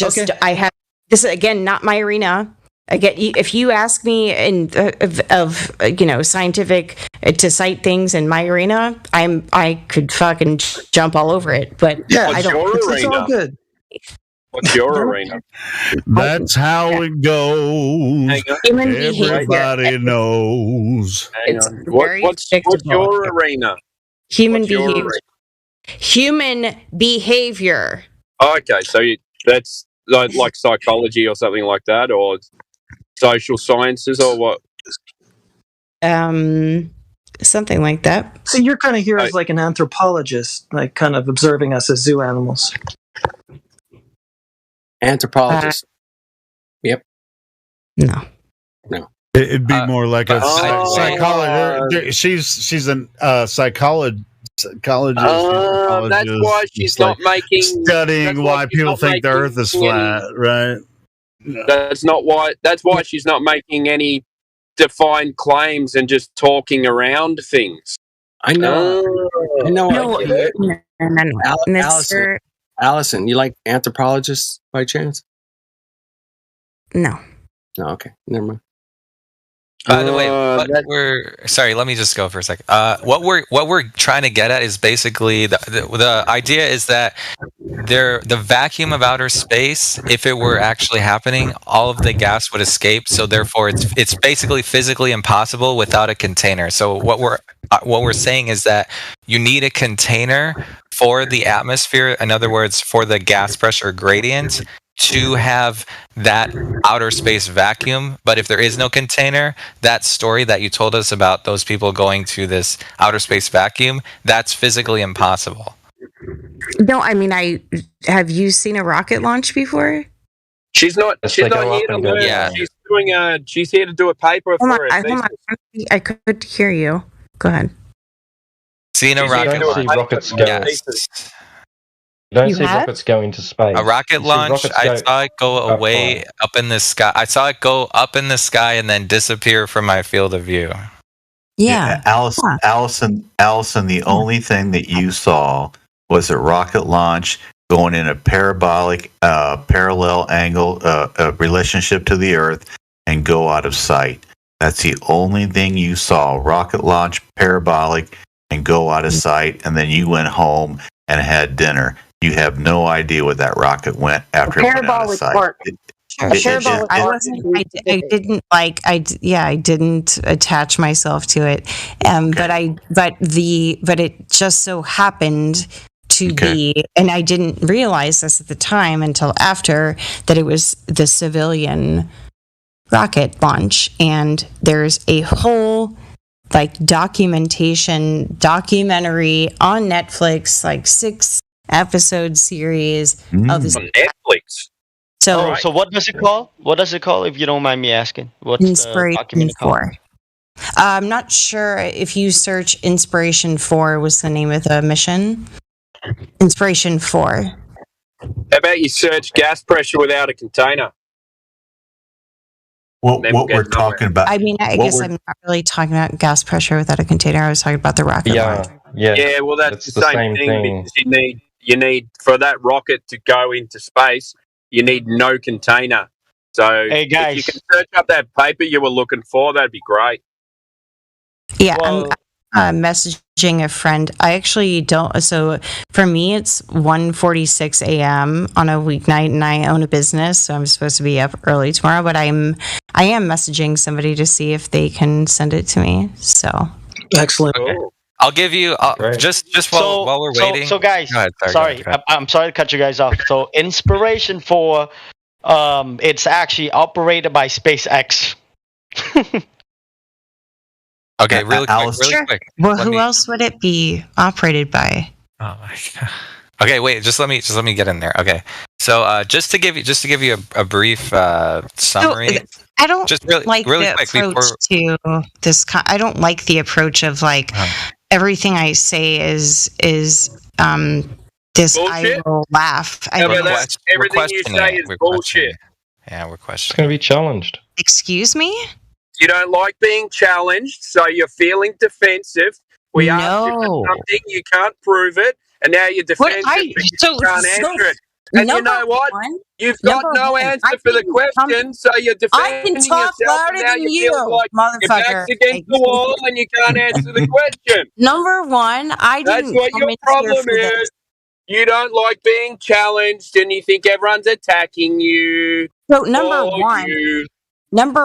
have this again, not my arena. Again, if you ask me of scientific to cite things in my arena, I could fucking jump all over it. But yeah, I don't. It's all good. What's your arena? That's how it goes. Everybody knows. What's your arena? Human behavior. Human behavior. Okay, so that's like psychology or something like that, or social sciences, or what? Something like that. So you're kind of here as like an anthropologist, like kind of observing us as zoo animals. Anthropologist. Yep. No. It'd be more like a psychologist. She's a psychologist. That's why she's not making studying why people think the Earth is flat, right? No. That's why she's not making any defined claims and just talking around things. I know. No, I get it. no, Mr. Allison, you like anthropologists by chance? No. No, okay. Never mind. By the way, sorry, let me just go for a second. What we're trying to get at is basically the idea is that the vacuum of outer space, if it were actually happening, all of the gas would escape. So therefore, it's basically physically impossible without a container. So what we're saying is that you need a container for the atmosphere. In other words, for the gas pressure gradient to have that outer space vacuum. But if there is no container, that story that you told us about those people going to this outer space vacuum, that's physically impossible. No, I mean, have you seen a rocket launch before? She's not here to learn. Yeah. She's here to do a paper for it. I could hear you. Go ahead. Seen a rocket launch. Rockets go. Yes. You don't see rockets go into space. A rocket launch, I saw it go away up in the sky. I saw it go up in the sky and then disappear from my field of view. Yeah. Allison, the only thing that you saw was a rocket launch going in a parabolic, parallel angle, relationship to the Earth and go out of sight. That's the only thing you saw. Rocket launch, parabolic, and go out of sight. And then you went home and had dinner. You have no idea where that rocket went after it went out of sight. I didn't attach myself to it. But it just so happened to be, and I didn't realize this at the time until after, that it was the civilian rocket launch. And there's a whole documentary on Netflix, 6-episode series of this on Netflix. So what does it call? What does it call, if you don't mind me asking? What's Inspiration 4. I'm not sure if you search Inspiration 4 was the name of the mission. Inspiration 4. How about you search gas pressure without a container? What we're talking about? I mean, I guess I'm not really talking about gas pressure without a container. I was talking about the rocket launch. Yeah. Well, that's the same thing. Because you need for that rocket to go into space, you need no container. So, hey guys, if you can search up that paper you were looking for, that'd be great. Yeah, I'm messaging a friend. I actually don't. So for me, it's 1:46 a.m. on a weeknight, and I own a business, so I'm supposed to be up early tomorrow. But I am messaging somebody to see if they can send it to me. So excellent. Okay. I'll give you just while we're waiting. So guys, go ahead, sorry, I'm sorry to cut you guys off. So Inspiration 4, it's actually operated by SpaceX. Okay, really quick. Well, who else would it be operated by? Oh my god. Okay, wait. Just let me get in there. Okay, so just to give you a brief summary. I don't really the quick approach to this. I don't like the approach of everything I say is this. Bullshit? I will laugh. Everything you say is bullshit. Yeah, we're questioning. It's going to be challenged. Excuse me? You don't like being challenged, so you're feeling defensive. We asked you for something, you can't prove it, and now you're defensive, but you can't answer it. And you know what? You've got no answer for the question, so you're defending yourself, and now you feel like your back's against the wall and you can't answer the question. Number one, That's what your problem is. You don't like being challenged, and you think everyone's attacking you. So number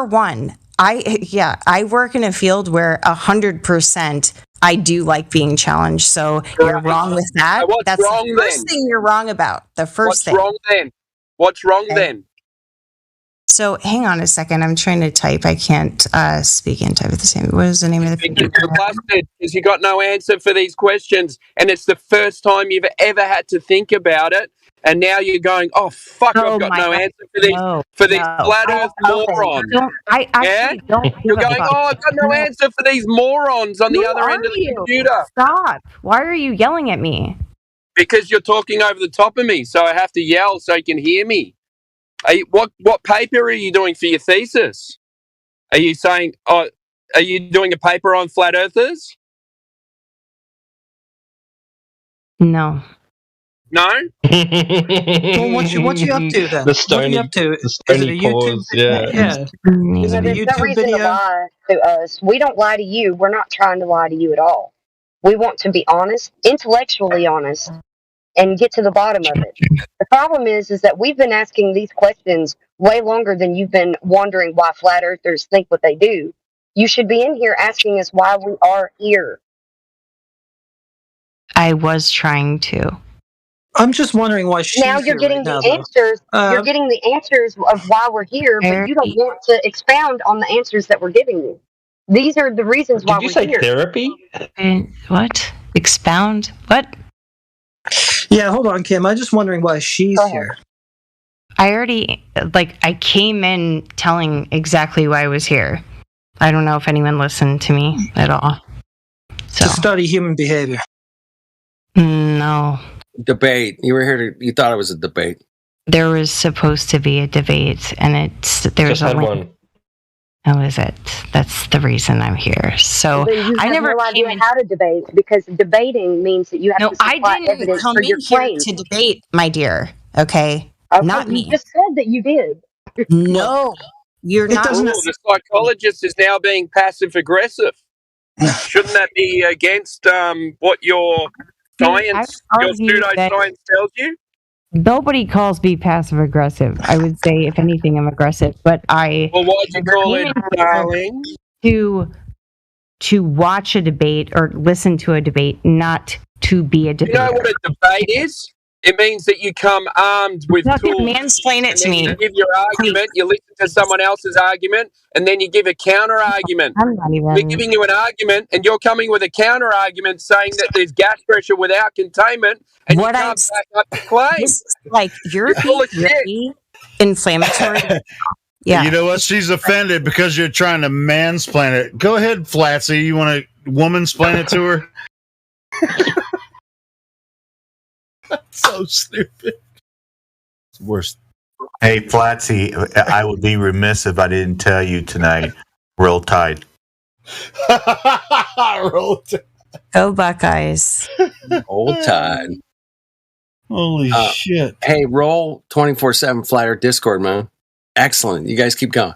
one, I work in a field where 100% I do like being challenged. So you're wrong with that. That's the first thing you're wrong about. What's wrong then? So hang on a second. I'm trying to type. I can't speak and type at the same. What is the name of the thing? You're busted because you got no answer for these questions, and it's the first time you've ever had to think about it. and now you're going, oh fuck, I've got no answer for these flat Earth morons. I actually don't. You're going, oh, I've got no answer for these morons on the other end of the computer. Stop! Why are you yelling at me? Because you're talking over the top of me, so I have to yell so you can hear me. What paper are you doing for your thesis? Are you saying, are you doing a paper on flat earthers? No. No? Well, what you up to then? What are you up to? Is it a YouTube? Yeah. Is it a There's no YouTube reason video? to lie to us. We don't lie to you. We're not trying to lie to you at all. We want to be honest, intellectually honest, and get to the bottom of it. The problem is that we've been asking these questions way longer than you've been wondering why flat earthers think what they do. You should be in here asking us why we are here. I was trying to. I'm just wondering why she's now you're getting here right the now, answers. You're getting the answers of why we're here, but you don't want to expound on the answers that we're giving you. These are the reasons why we're here. Therapy? What? Expound? What? Yeah, hold on, Kim. I'm just wondering why she's here. I already, I came in telling exactly why I was here. I don't know if anyone listened to me at all. To study human behavior. No. Debate. You were here you thought it was a debate. There was supposed to be a debate, and there's only one. How is it? That's the reason I'm here. So I never no idea how to debate, because debating means that you have to supply evidence for your claim. To debate, my dear. Okay, not me. You just said that you did. No, you're not. The psychologist is now being passive aggressive. Shouldn't that be against what your science, your pseudoscience tells you? Nobody calls me passive aggressive. I would say, if anything, I'm aggressive. But I. Well, why'd you call it, darling? To watch a debate or listen to a debate, not to be a debater. You know what a debate is? It means that you come armed with tools. Mansplain it to me. You give your argument, you listen to someone else's argument, and then you give a counter argument. I'm not even. We're giving you an argument, and you're coming with a counter argument saying that there's gas pressure without containment, and you can't back up the claim. You're full of shit. Really inflammatory. Yeah. You know what? She's offended because you're trying to mansplain it. Go ahead, Flatsy. You want to womansplain it to her? That's so stupid. It's worse. Hey, Flatsy, I would be remiss if I didn't tell you tonight. Roll Tide. Roll Tide. Go Buckeyes. Old Tide. Holy shit. Hey, roll 24/7 Flat Earth Discord, man. Excellent. You guys keep going.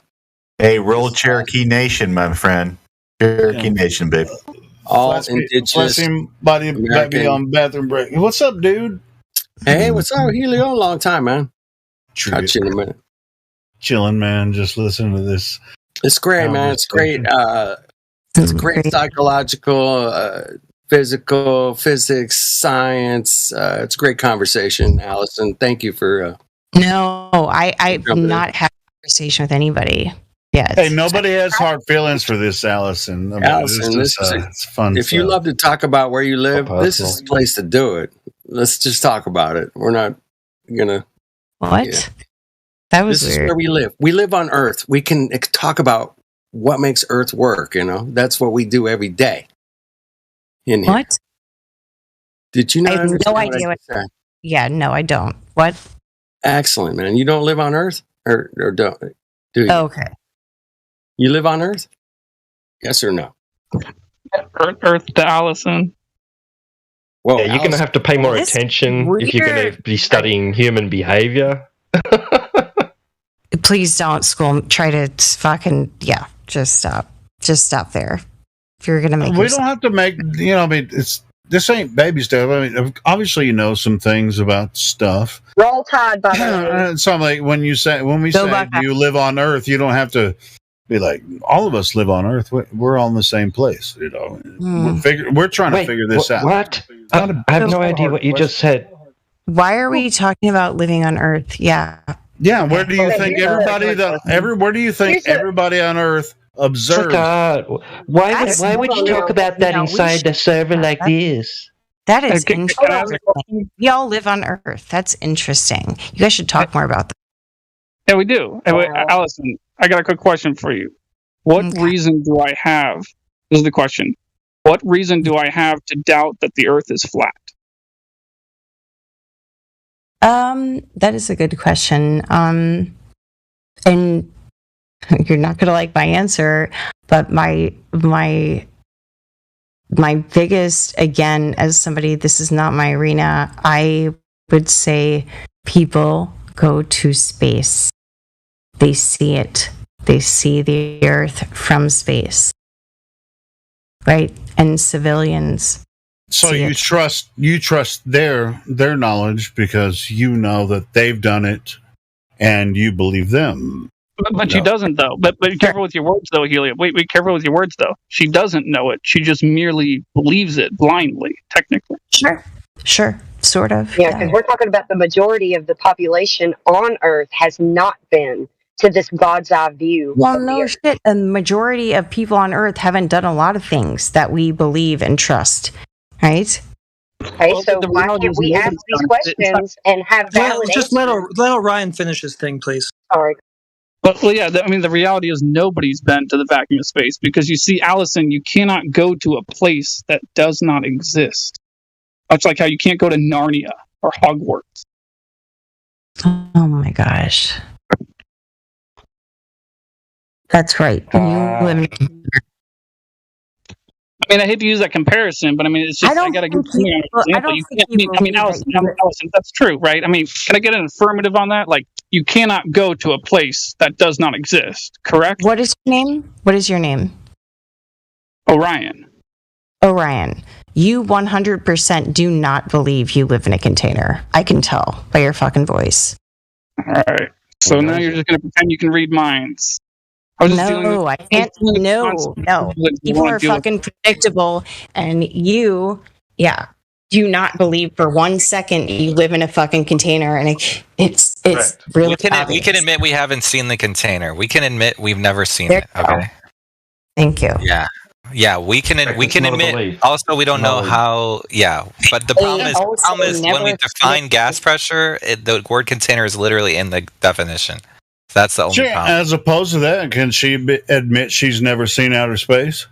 Hey, roll Cherokee Nation, my friend. Cherokee Nation, baby. All indigenous body on bathroom break. What's up, dude? Hey, what's up, Helio? Long time, man. Catch you in a minute. Chilling, man. Just listening to this. It's great, man. It's great. It's great psychological, physical, physics, science. It's a great conversation, Allison. Thank you for. No, I've not had a conversation with anybody. Yeah. Hey, nobody has hard feelings for this, Allison. I mean, Allison, it's fun. If you love to talk about where you live, this is the place to do it. Let's just talk about it. We're not gonna. What? Yeah. That was this weird. Is where we live. We live on Earth. We can talk about what makes Earth work. That's what we do every day. In here. What? Did you not? I have no idea what. Yeah, no, I don't. What? Excellent, man. You don't live on Earth, or don't? Do you? Okay. You live on Earth? Yes or no? Earth to Allison. Well, yeah, you're going to have to pay more attention if you're going to be studying human behavior. Please don't try to fucking, just stop. Just stop there. If you're going to make We don't have to make, I mean, this ain't baby stuff. I mean, obviously you know some things about stuff. Roll Tide, by the way. So like when we say you live on Earth, you don't have to be like, all of us live on Earth. We're all in the same place, We're trying to figure this out. What? I have no idea what you just said. Why are we talking about living on Earth? Yeah. Yeah. Where do you think everybody on Earth observes? Why would you talk about that inside the server like this? That is Can I ask a interesting. question? We all live on Earth. That's interesting. You guys should talk more about that. Yeah, we do. Hey, wait, Allison, I got a quick question for you. What Okay. reason do I have? This is the question. What reason do I have to doubt that the Earth is flat? That is a good question. And you're not gonna like my answer, but my biggest, again, as somebody, this is not my arena, I would say people go to space. They see it. They see the Earth from space. Right? And civilians. So you trust their knowledge because you know that they've done it and you believe them. But she doesn't, though. But be careful with your words, though, Helia. Wait, be careful with your words, though. She doesn't know it. She just merely believes it blindly, technically. Sure. Sort of. Yeah, because we're talking about the majority of the population on Earth has not been to this God's eye view. Well, no shit. A majority of people on Earth haven't done a lot of things that we believe and trust, right? Okay, so why can't we ask these questions and have valid Just let Orion finish his thing, please. Sorry. Well, yeah, I mean, the reality is nobody's been to the vacuum of space because you see, Allison, you cannot go to a place that does not exist. It's like how you can't go to Narnia or Hogwarts. Oh my gosh. That's right. You live in I mean, I hate to use that comparison, but I mean, it's just, I gotta give you an example. I mean, Allison, that's true, right? I mean, can I get an affirmative on that? Like, you cannot go to a place that does not exist, correct? What is your name? What is your name? Orion. Orion. You 100% do not believe you live in a container. I can tell by your fucking voice. All right. So now you're just gonna pretend you can read minds. No, I can't. No. People are fucking predictable, and you, do not believe for 1 second you live in a fucking container, and it's really we can admit we haven't seen the container. We can admit we've never seen it. Okay. Thank you. Yeah, we can admit. Also, we don't know how. Yeah, but the problem is when we define gas pressure, the word container is literally in the definition. That's the only problem. As opposed to that, can she admit she's never seen outer space?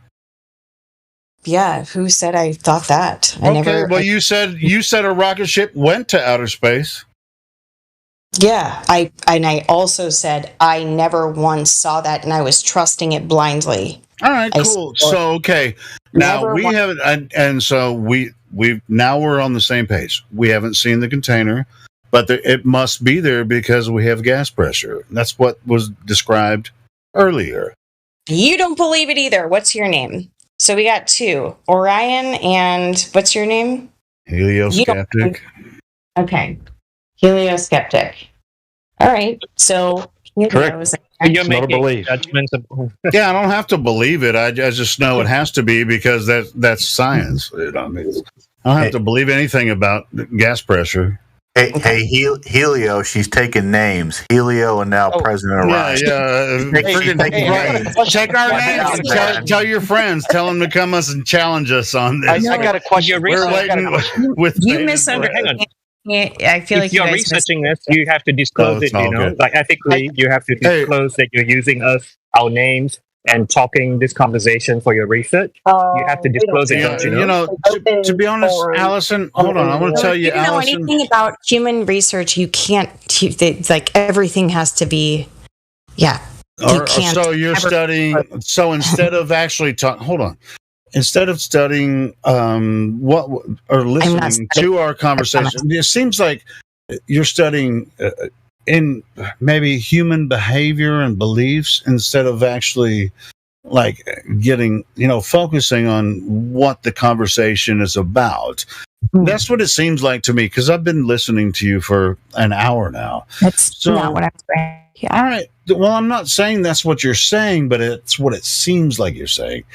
Yeah, who said I thought that? Well, you said a rocket ship went to outer space. Yeah, I also said I never once saw that, and I was trusting it blindly. All right, cool. So okay, now we haven't, and so we now we're on the same page. We haven't seen the container, but it must be there because we have gas pressure. That's what was described earlier. You don't believe it either. What's your name? So we got two, Orion, and what's your name? Helioskeptic. Okay, Helioskeptic. All right, so correct. You're making judgments. Yeah, I don't have to believe it. I just know it has to be because that's science. I mean, I don't have to believe anything about gas pressure. Hey, Helio, she's taking names. Helio and now President Orion. Take our names. Tell your friends. Tell them to come us and challenge us on this. I got a question. We're waiting with you misunderstand. I feel like if you're researching this, you have to disclose it. You know, like ethically, you have to disclose that you're using our names and talking this conversation for your research. You have to disclose it. Don't you know? To be honest, Allison, hold on. I want to tell you, Allison. If you know anything about human research, you can't. Like everything has to be. Yeah. You can't. So you're studying. So instead of actually hold on. Instead of studying or listening to our conversation, it seems like you're studying in maybe human behavior and beliefs instead of actually like getting, focusing on what the conversation is about. That's what it seems like to me because I've been listening to you for an hour now. That's not what I'm saying. Yeah. All right. Well, I'm not saying that's what you're saying, but it's what it seems like you're saying.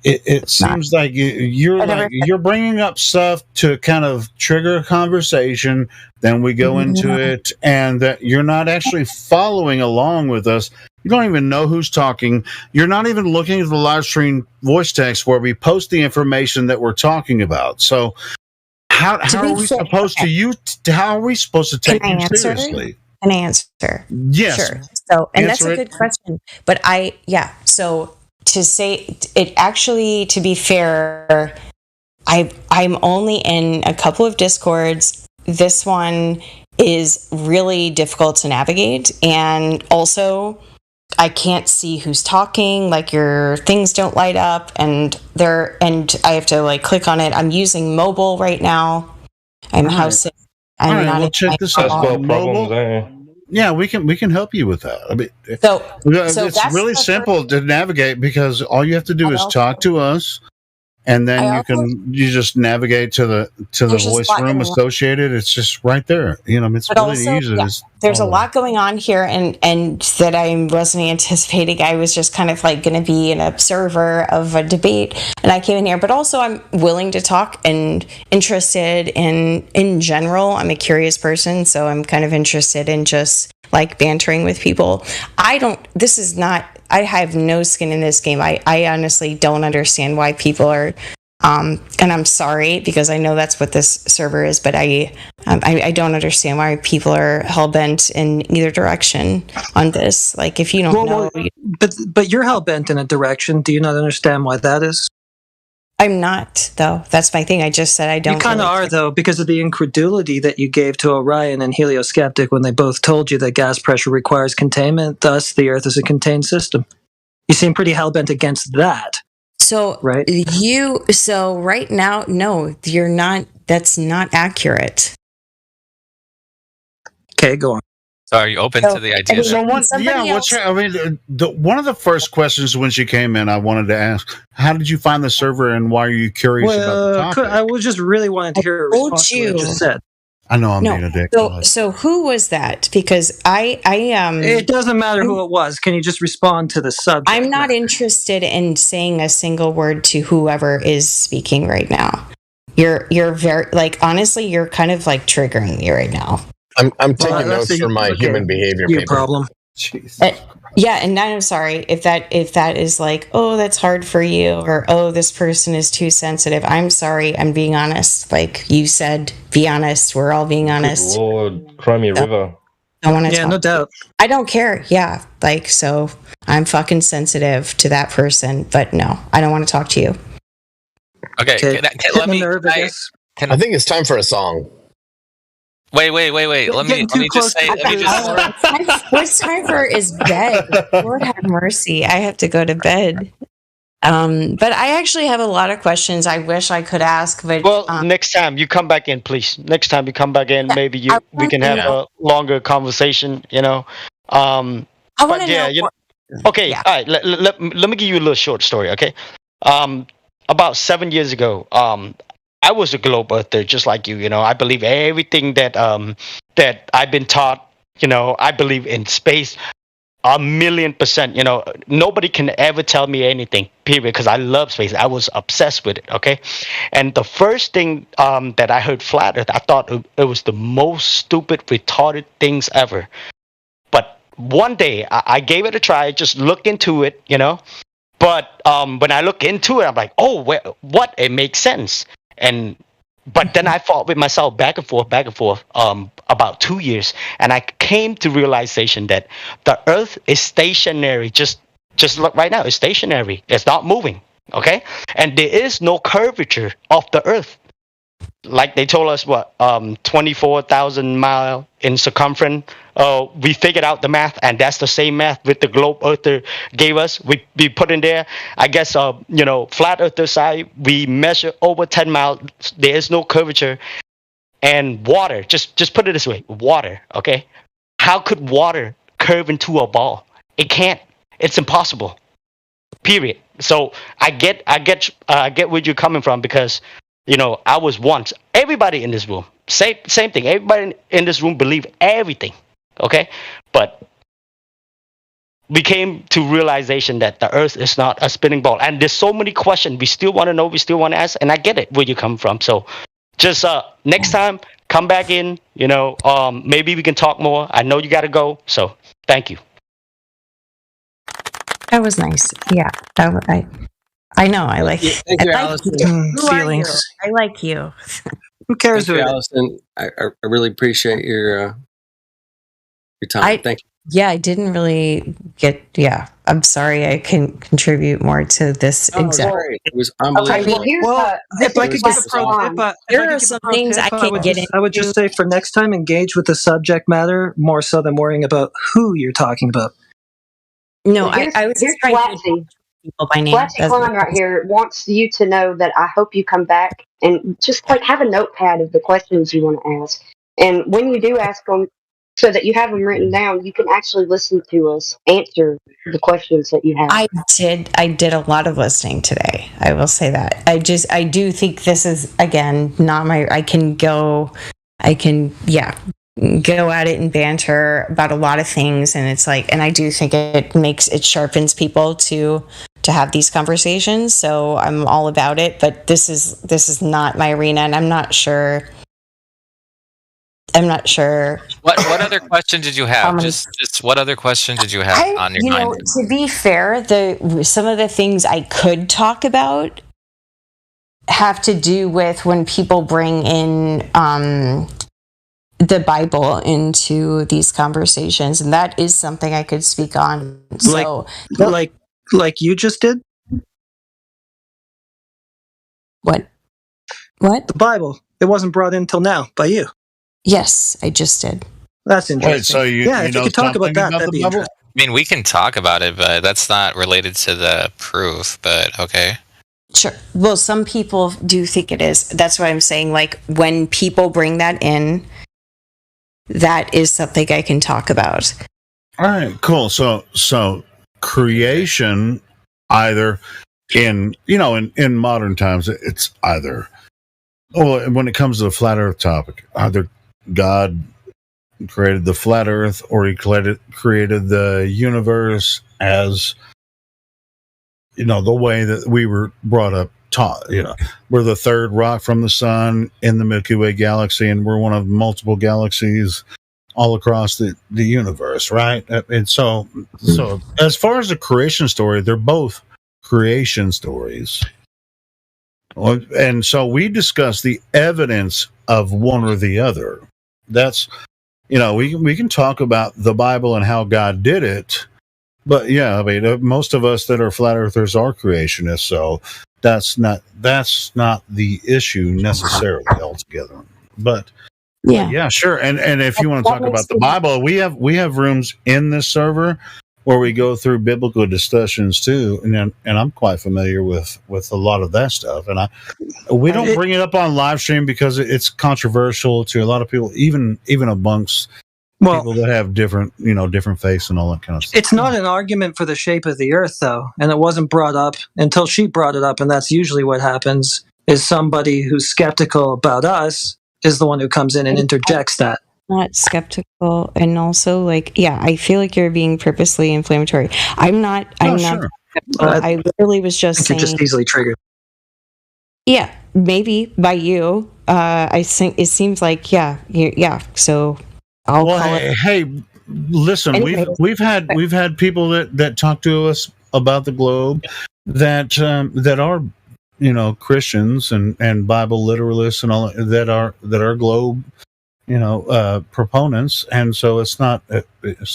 It seems like you're bringing up stuff to kind of trigger a conversation. Then we go into it, and that you're not actually following along with us. You don't even know who's talking. You're not even looking at the live stream voice text where we post the information that we're talking about. So How are we supposed to how are we supposed to take you seriously? An answer. Yes. Sure. So, and that's Answer a good question. But so to say it actually, to be fair, I'm only in a couple of Discords. This one is really difficult to navigate, and also I can't see who's talking. Like, your things don't light up, and I have to like click on it. I'm using mobile right now. I'm housing. I'm not. Well, check this out. Mobile. Yeah, we can help you with that. I mean, so it's really simple to navigate, because all you have to do is talk to us, and then you just navigate to the voice room associated. It's just right there. It's really easy. There's a lot going on here, and that I wasn't anticipating. I was just kind of like going to be an observer of a debate, and I came in here. But also, I'm willing to talk and interested in general. I'm a curious person, so I'm kind of interested in just like bantering with people. I have no skin in this game. I honestly don't understand why people are, and I'm sorry, because I know that's what this server is, but I don't understand why people are hell-bent in either direction on this. Like, if you don't know... But you're hell-bent in a direction. Do you not understand why that is? I'm not, though. That's my thing. I just said I don't. You kind of are, though, because of the incredulity that you gave to Orion and Helioskeptic when they both told you that gas pressure requires containment, thus the Earth is a contained system. You seem pretty hell-bent against that. So, right? So right now, no, you're not. That's not accurate. Okay, go on. So are you open to the idea? One of the first questions when she came in, I wanted to ask, how did you find the server, and why are you curious about the topic? I was just really wanting to hear a response to what you just said. I know I'm being a dick. So who was that? Because it doesn't matter who it was. Can you just respond to the subject? I'm not interested in saying a single word to whoever is speaking right now. You're very, like, honestly, you're kind of like triggering me right now. I'm taking notes for my human behavior paper. Problem. Yeah, and I'm sorry if that is like, oh, that's hard for you, or oh, this person is too sensitive. I'm sorry, I'm being honest. Like you said, be honest. We're all being honest. Good Lord, Crimea River. I want to talk. No doubt. I don't care. Yeah, like, so I'm fucking sensitive to that person, but no, I don't want to talk to you. Okay, I think it's time for a song. Wait. Let me just say. What's time for is bed. Lord have mercy. I have to go to bed. But I actually have a lot of questions I wish I could ask. But next time you come back in, please. Next time you come back in, maybe we can have a longer conversation. I want to know. Okay, yeah. All right. Let me give you a little short story. Okay, about 7 years ago, I was a globe earther, just like you. I believe everything that that I've been taught. I believe in space 1,000,000%. Nobody can ever tell me anything, period, because I love space. I was obsessed with it. Okay, and the first thing that I heard flat Earth, I thought it was the most stupid, retarded things ever. But one day I gave it a try, just looked into it, But when I look into it, I'm like, oh, what? It makes sense. But then I fought with myself back and forth, about 2 years, and I came to realization that the Earth is stationary. Just look right now, it's stationary. It's not moving. Okay, and there is no curvature of the Earth. Like they told us, 24,000 miles in circumference. We figured out the math, and that's the same math with the globe earther gave us. We put in there, I guess, flat earther side, we measure over 10 miles. There is no curvature. And water, just put it this way, water, okay? How could water curve into a ball? It can't. It's impossible. Period. So I get where you're coming from, because I was once, everybody in this room, same thing. Everybody in this room believe everything, okay? But we came to realization that the Earth is not a spinning ball, and there's so many questions we still want to know, we still want to ask, and I get it where you come from. So just next time, come back in. Maybe we can talk more. I know you got to go, so thank you. That was nice. Yeah, I know. I like. Thank you, Allison. Who feelings. I like you. Who cares Thank who you, it is? Allison. I really appreciate your time. Thank you. Yeah, I didn't really get. Yeah, I'm sorry. I can contribute more to this exact. Great. It was unbelievable. Okay, well, Well, if I could give a pro tip, there are some things I can get into. I would just say for next time, engage with the subject matter more so than worrying about who you're talking about. No, I was just trying to people by name. Flatzy Klein right here wants you to know that I hope you come back and just like have a notepad of the questions you want to ask. And when you do ask them, so that you have them written down, you can actually listen to us answer the questions that you have. I did a lot of listening today. I will say that. I do think this is, again, not my, I can go at it and banter about a lot of things. And it's like, and I do think it sharpens people to have these conversations. So I'm all about it, but this is not my arena, and I'm not sure. What other question did you have? Just what other question did you have on your mind? To be fair, some of the things I could talk about have to do with when people bring in the Bible into these conversations, and that is something I could speak on. So, like you just did. What? The Bible. It wasn't brought in till now by you. Yes, I just did. That's interesting. Wait, so you if you could talk about that, that'd be interesting. I mean, we can talk about it, but that's not related to the proof, but okay. Sure. Well, some people do think it is. That's what I'm saying. Like, when people bring that in, that is something I can talk about. All right, cool. So creation, either in modern times, it's either, when it comes to the flat earth topic, either God created the flat earth or he created the universe as, the way that we were brought up, taught. We're the third rock from the sun in the Milky Way galaxy, and we're one of multiple galaxies all across the universe, right? And so as far as the creation story, they're both creation stories. And so we discuss the evidence of one or the other. That's, we can talk about the Bible and how God did it, but yeah, I mean, most of us that are flat earthers are creationists, so that's not the issue necessarily altogether. But yeah, sure. And if you want to talk about the Bible, we have rooms in this server where we go through biblical discussions too, and I'm quite familiar with a lot of that stuff. And we don't bring it up on live stream because it's controversial to a lot of people, even amongst people that have different faiths and all that kind of stuff. It's not an argument for the shape of the earth, though, and it wasn't brought up until she brought it up, and that's usually what happens. Is somebody who's skeptical about us is the one who comes in and interjects that. Not skeptical, and also I feel like you're being purposely inflammatory. I'm not skeptical. I literally was just saying, you're just easily triggered. Yeah, maybe by you. I think it seems like so I'll call it. Hey, listen, Anyway. we've had people that talk to us about the globe that are Christians and Bible literalists and all that are globe proponents, and so it's not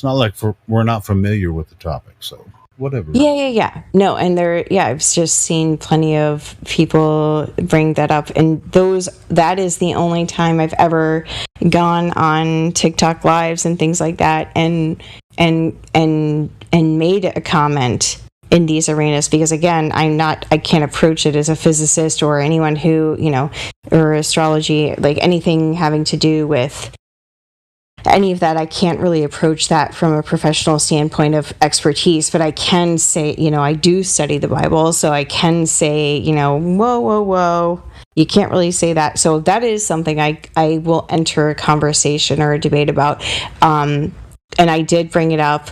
like we're not familiar with the topic, so whatever. Yeah. No, and I've just seen plenty of people bring that up, and that is the only time I've ever gone on TikTok lives and things like that and made a comment in these arenas, because again, I can't approach it as a physicist or anyone who, or astrology, like anything having to do with any of that. I can't really approach that from a professional standpoint of expertise, but I can say, I do study the Bible, so I can say, whoa, you can't really say that. So that is something I will enter a conversation or a debate about. And I did bring it up.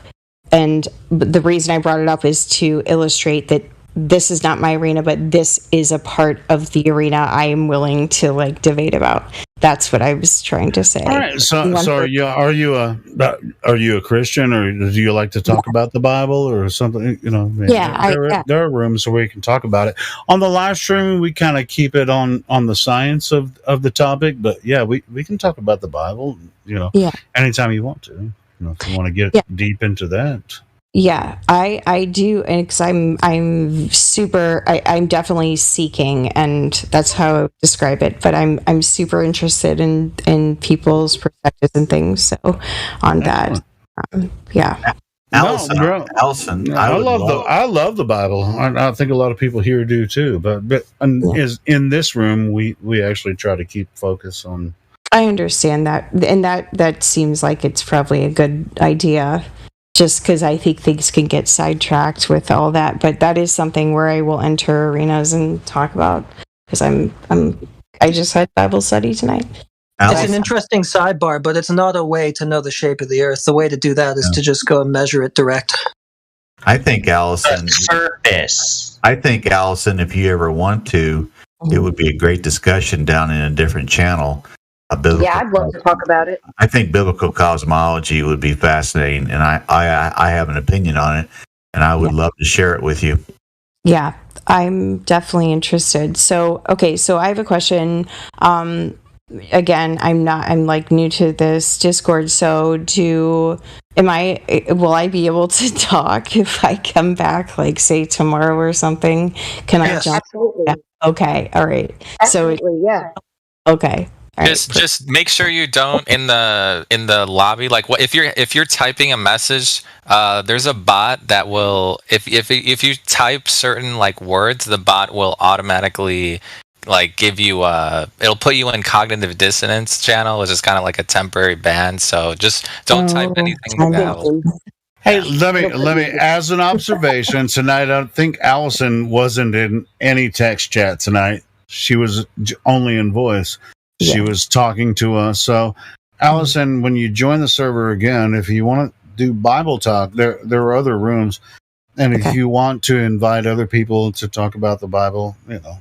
And the reason I brought it up is to illustrate that this is not my arena, but this is a part of the arena I am willing to debate about. That's what I was trying to say. All right. So are you a Christian, or do you like to talk about the Bible or something? You know, there are rooms where we can talk about it. On the live stream, we kind of keep it on the science of the topic, but yeah, we can talk about the Bible. You know, anytime you want to. You know, if you want to get deep into that. Yeah, I do, and because I'm super, I'm definitely seeking, and that's how I would describe it. But I'm super interested in people's perspectives and things. So on that, yeah. Allyson, I love the Bible. I think a lot of people here do too. But is in this room we actually try to keep focus on. I understand that, and that seems like it's probably a good idea. Just because I think things can get sidetracked with all that, but that is something where I will enter arenas and talk about, because I just had Bible study tonight. It's an interesting sidebar, but it's not a way to know the shape of the Earth. The way to do that is to just go and measure it direct. I think, Allyson, surface. I think, Allyson, if you ever want to, it would be a great discussion down in a different channel. Yeah, I'd love to talk about it. I think biblical cosmology would be fascinating, and I have an opinion on it, and I would love to share it with you. Yeah, I'm definitely interested. So, okay, so I have a question. Again, I'm like new to this Discord. So will I be able to talk if I come back, like say tomorrow or something? Can I jump? Absolutely. Yeah. Okay. All right. Absolutely. Yeah. Okay. Just make sure you don't in the lobby. Like, what if you're typing a message? There's a bot that will, if you type certain like words, the bot will automatically like give you it'll put you in cognitive dissonance channel, which is kind of like a temporary ban. So just don't type anything that will. Hey, let me as an observation tonight. I don't think Allyson wasn't in any text chat tonight. She was only in voice. She was talking to us. So, Allyson, when you join the server again, if you want to do Bible talk, there are other rooms, and if you want to invite other people to talk about the Bible, you know,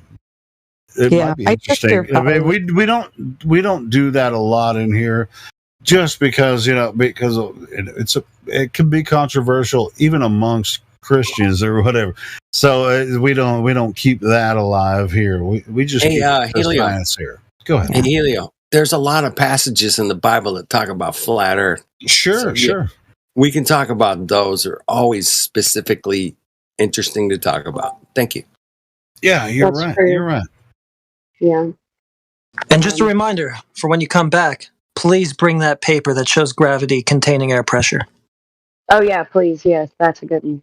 it might be interesting. I mean, we don't do that a lot in here, just because it can be controversial even amongst Christians or whatever. So we don't keep that alive here. We just keep Helio. science here. Go ahead. Hey, Helio, there's a lot of passages in the Bible that talk about flat Earth. Sure. We can talk about those. Are always specifically interesting to talk about. Thank you. Yeah, you're right. True. You're right. Yeah. And just a reminder for when you come back, please bring that paper that shows gravity containing air pressure. Oh yeah, please. Yes, that's a good one.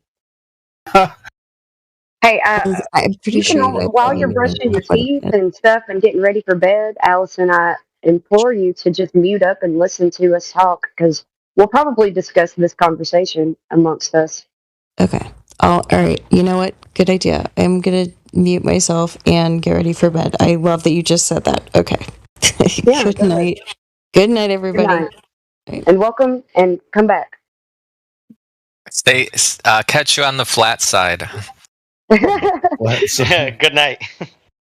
Hey, I'm pretty sure while you're brushing your teeth and stuff and getting ready for bed, Allyson, I implore you to just mute up and listen to us talk, because we'll probably discuss this conversation amongst us. Okay. All right. You know what? Good idea. I'm going to mute myself and get ready for bed. I love that you just said that. Okay. Yeah, Good night. Good night, everybody. Good night. And welcome, and come back. Catch you on the flat side. Good night.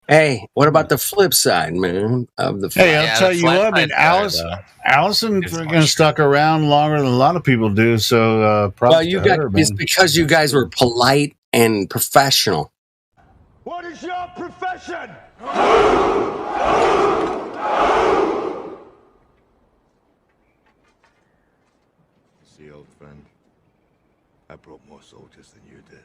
Hey, what about the flip side, man? Of the hey, I'll tell you what, man. Allyson freaking stuck around longer than a lot of people do. So, it's because you guys were polite and professional. What is your profession? See, old friend, I brought more soldiers than you did.